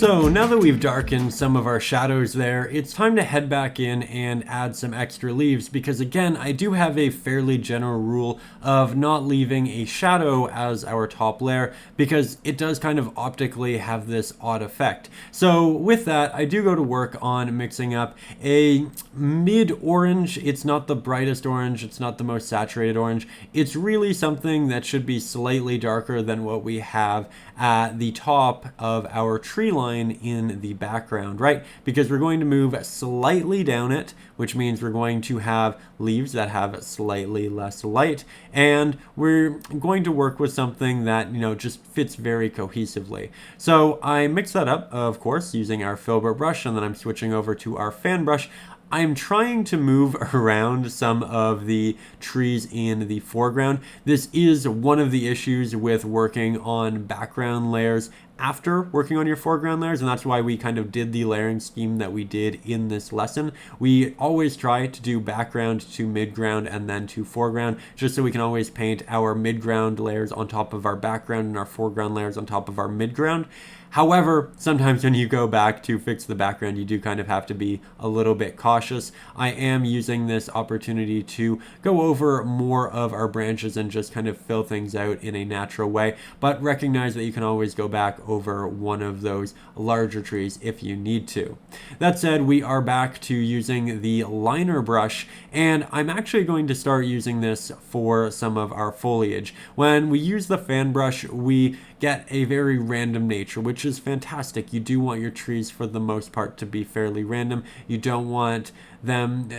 So now that we've darkened some of our shadows there, it's time to head back in and add some extra leaves, because again, I do have a fairly general rule of not leaving a shadow as our top layer, because it does kind of optically have this odd effect. So with that, I do go to work on mixing up a mid-orange. It's not the brightest orange, it's not the most saturated orange. It's really something that should be slightly darker than what we have at the top of our tree line in the background, right? Because we're going to move slightly down it, which means we're going to have leaves that have slightly less light, and we're going to work with something that, you know, just fits very cohesively. So I mix that up, of course, using our filbert brush, and then I'm switching over to our fan brush. I'm trying to move around some of the trees in the foreground. This is one of the issues with working on background layers after working on your foreground layers, and that's why we kind of did the layering scheme that we did in this lesson. We always try to do background to midground and then to foreground, just so we can always paint our midground layers on top of our background and our foreground layers on top of our midground. However, sometimes when you go back to fix the background, you do kind of have to be a little bit cautious. I am using this opportunity to go over more of our branches and just kind of fill things out in a natural way, but recognize that you can always go back over one of those larger trees if you need to. That said, we are back to using the liner brush, and I'm actually going to start using this for some of our foliage. When we use the fan brush, we get a very random nature, which is fantastic. You do want your trees for the most part to be fairly random. You don't want them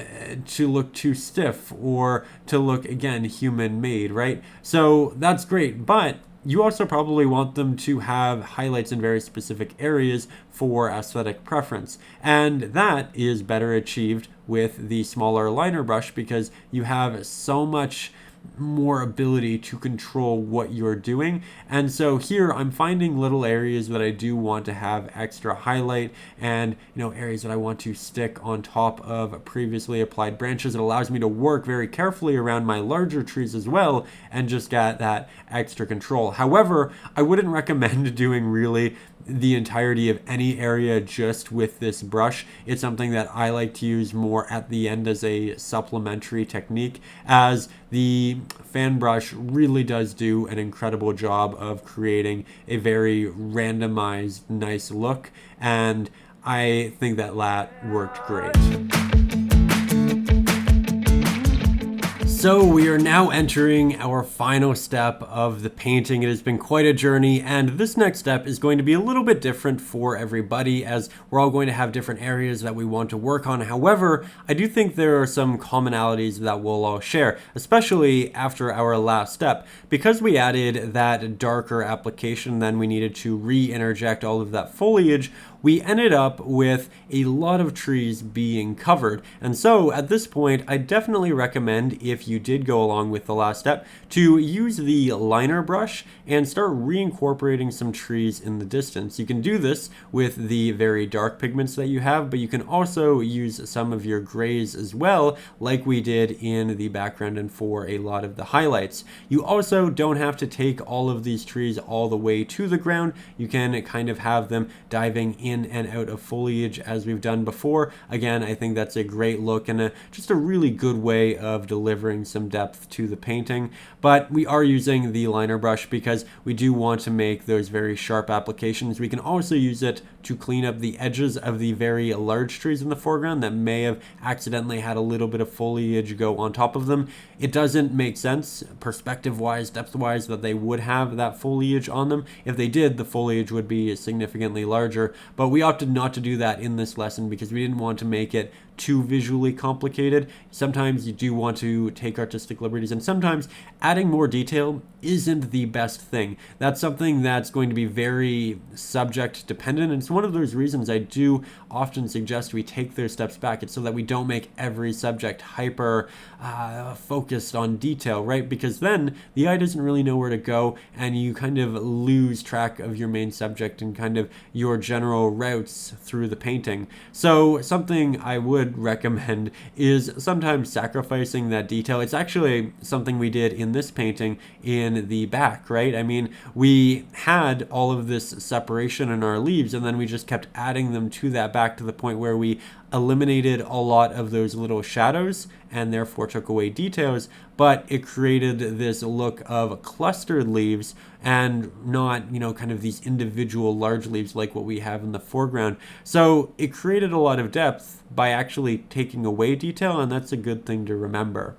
to look too stiff or to look, again, human made, right? So that's great, but you also probably want them to have highlights in very specific areas for aesthetic preference. And that is better achieved with the smaller liner brush, because you have so much more ability to control what you're doing. And so here I'm finding little areas that I do want to have extra highlight, and, you know, areas that I want to stick on top of previously applied branches. It allows me to work very carefully around my larger trees as well and just get that extra control. However, I wouldn't recommend doing really the entirety of any area just with this brush. It's something that I like to use more at the end as a supplementary technique, as the fan brush really does do an incredible job of creating a very randomized, nice look, and I think that worked great. So we are now entering our final step of the painting. It has been quite a journey, and this next step is going to be a little bit different for everybody, as we're all going to have different areas that we want to work on. However, I do think there are some commonalities that we'll all share, especially after our last step. Because we added that darker application, then we needed to re-interject all of that foliage, we ended up with a lot of trees being covered. And so at this point, I definitely recommend, if you did go along with the last step, to use the liner brush and start reincorporating some trees in the distance. You can do this with the very dark pigments that you have, but you can also use some of your grays as well, like we did in the background and for a lot of the highlights. You also don't have to take all of these trees all the way to the ground. You can kind of have them diving in and out of foliage as we've done before. Again, I think that's a great look and just a really good way of delivering some depth to the painting. But we are using the liner brush because we do want to make those very sharp applications. We can also use it to clean up the edges of the very large trees in the foreground that may have accidentally had a little bit of foliage go on top of them. It doesn't make sense perspective-wise, depth-wise, that they would have that foliage on them. If they did, the foliage would be significantly larger, but we opted not to do that in this lesson because we didn't want to make it too visually complicated. Sometimes you do want to take artistic liberties, and sometimes adding more detail isn't the best thing. That's something that's going to be very subject dependent, and it's one of those reasons I do often suggest we take those steps back. It's so that we don't make every subject hyper focused on detail, right? Because then the eye doesn't really know where to go, and you kind of lose track of your main subject and kind of your general routes through the painting. So something I would would recommend is sometimes sacrificing that detail. It's actually something we did in this painting in the back, right? I mean, we had all of this separation in our leaves, and then we just kept adding them to that back to the point where we eliminated a lot of those little shadows and therefore took away details, but it created this look of clustered leaves and not, you know, kind of these individual large leaves like what we have in the foreground. So it created a lot of depth by actually taking away detail, and that's a good thing to remember.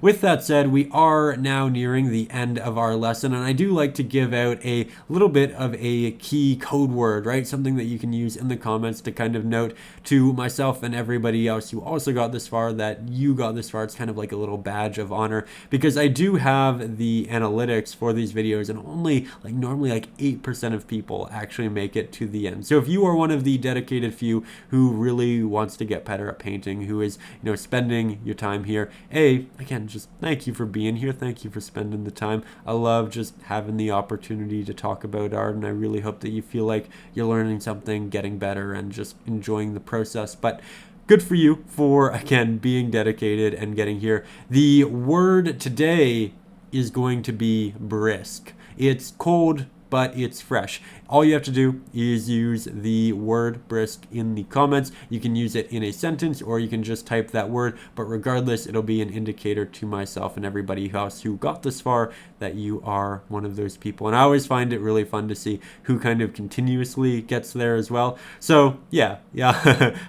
With that said, we are now nearing the end of our lesson, and I do like to give out a little bit of a key code word, right? Something that you can use in the comments to kind of note to myself and everybody else who also got this far that you got this far. It's kind of like a little badge of honor, because I do have the analytics for these videos, and only normally 8% of people actually make it to the end. So if you are one of the dedicated few who really wants to get better at painting, who is, you know, spending your time here, again, just thank you for being here. Thank you for spending the time. I love just having the opportunity to talk about art, and I really hope that you feel like you're learning something, getting better, and just enjoying the process. But good for you for, again, being dedicated and getting here. The word today is going to be brisk. It's cold, but it's fresh. All you have to do is use the word brisk in the comments. You can use it in a sentence, or you can just type that word, but regardless, it'll be an indicator to myself and everybody else who got this far that you are one of those people. And I always find it really fun to see who kind of continuously gets there as well. So yeah,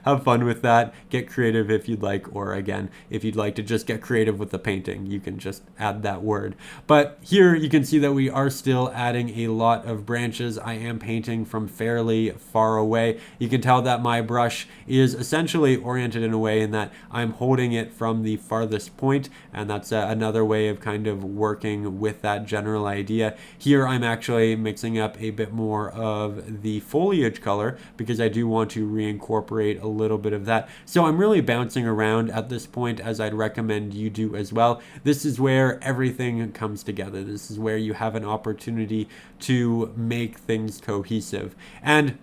have fun with that. Get creative if you'd like, or again, if you'd like to just get creative with the painting, you can just add that word. But here you can see that we are still adding a lot of branches. I am painting from fairly far away. You can tell that my brush is essentially oriented in a way in that I'm holding it from the farthest point, and that's another way of kind of working with that general idea. Here I'm actually mixing up a bit more of the foliage color because I do want to reincorporate a little bit of that. So I'm really bouncing around at this point, as I'd recommend you do as well. This is where everything comes together. This is where you have an opportunity to make things cohesive. And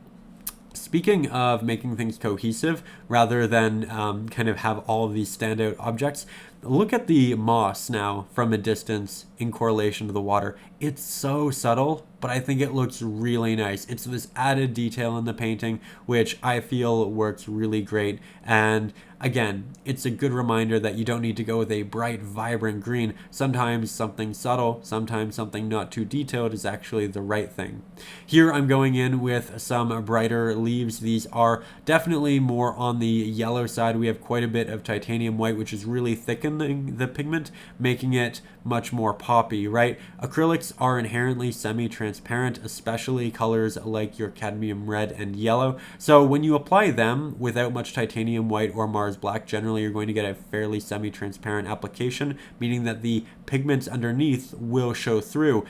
speaking of making things cohesive, rather than kind of have all of these standout objects, look at the moss now from a distance in correlation to the water. It's so subtle, but I think it looks really nice. It's this added detail in the painting, which I feel works really great. And again, it's a good reminder that you don't need to go with a bright, vibrant green. Sometimes something subtle, sometimes something not too detailed is actually the right thing. Here I'm going in with some brighter leaves. These are definitely more on the yellow side. We have quite a bit of titanium white, which is really thickening the pigment, making it much more poppy, right? Acrylics are inherently semi-transparent, especially colors like your cadmium red and yellow. So when you apply them without much titanium white or Mars black, generally you're going to get a fairly semi-transparent application, meaning that the pigments underneath will show through.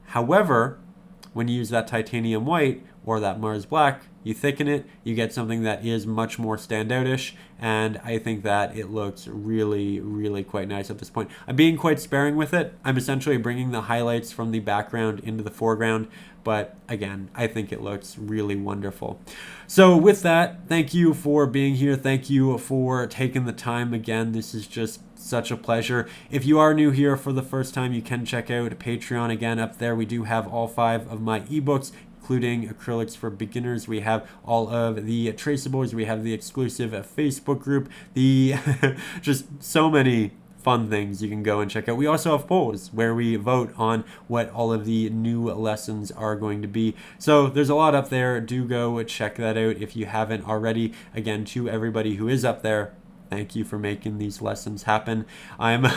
However, when you use that titanium white or that Mars black, you thicken it, you get something that is much more standout-ish, and I think that it looks really, really quite nice at this point. I'm being quite sparing with it. I'm essentially bringing the highlights from the background into the foreground, but again, I think it looks really wonderful. So with that, thank you for being here. Thank you for taking the time again. This is just such a pleasure. If you are new here for the first time, you can check out Patreon. Again, up there we do have all 5 of my ebooks, including Acrylics for Beginners. We have all of the traceables. We have the exclusive Facebook group. The just so many fun things you can go and check out. We also have polls where we vote on what all of the new lessons are going to be. So there's a lot up there. Do go check that out if you haven't already. Again, to everybody who is up there, thank you for making these lessons happen. I'm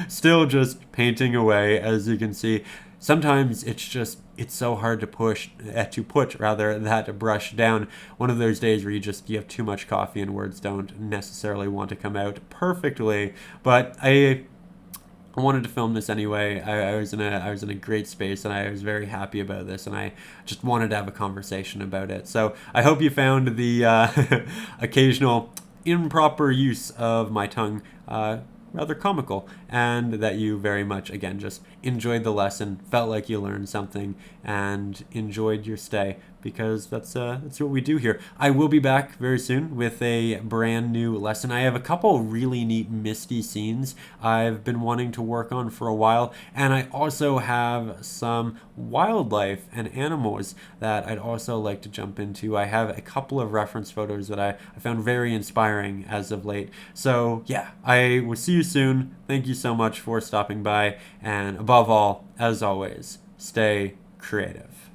still just painting away, as you can see. Sometimes it's so hard to put that brush down. One of those days where you have too much coffee and words don't necessarily want to come out perfectly. But I wanted to film this anyway. I was in a great space, and I was very happy about this, and I just wanted to have a conversation about it. So I hope you found the occasional improper use of my tongue rather comical, and that you very much, again, just enjoyed the lesson, felt like you learned something, and enjoyed your stay, because that's what we do here. I will be back very soon with a brand new lesson. I have a couple really neat misty scenes I've been wanting to work on for a while, and I also have some wildlife and animals that I'd also like to jump into. I have a couple of reference photos that I found very inspiring as of late. So yeah, I will see you soon. Thank you so much for stopping by, and above all, as always, stay creative.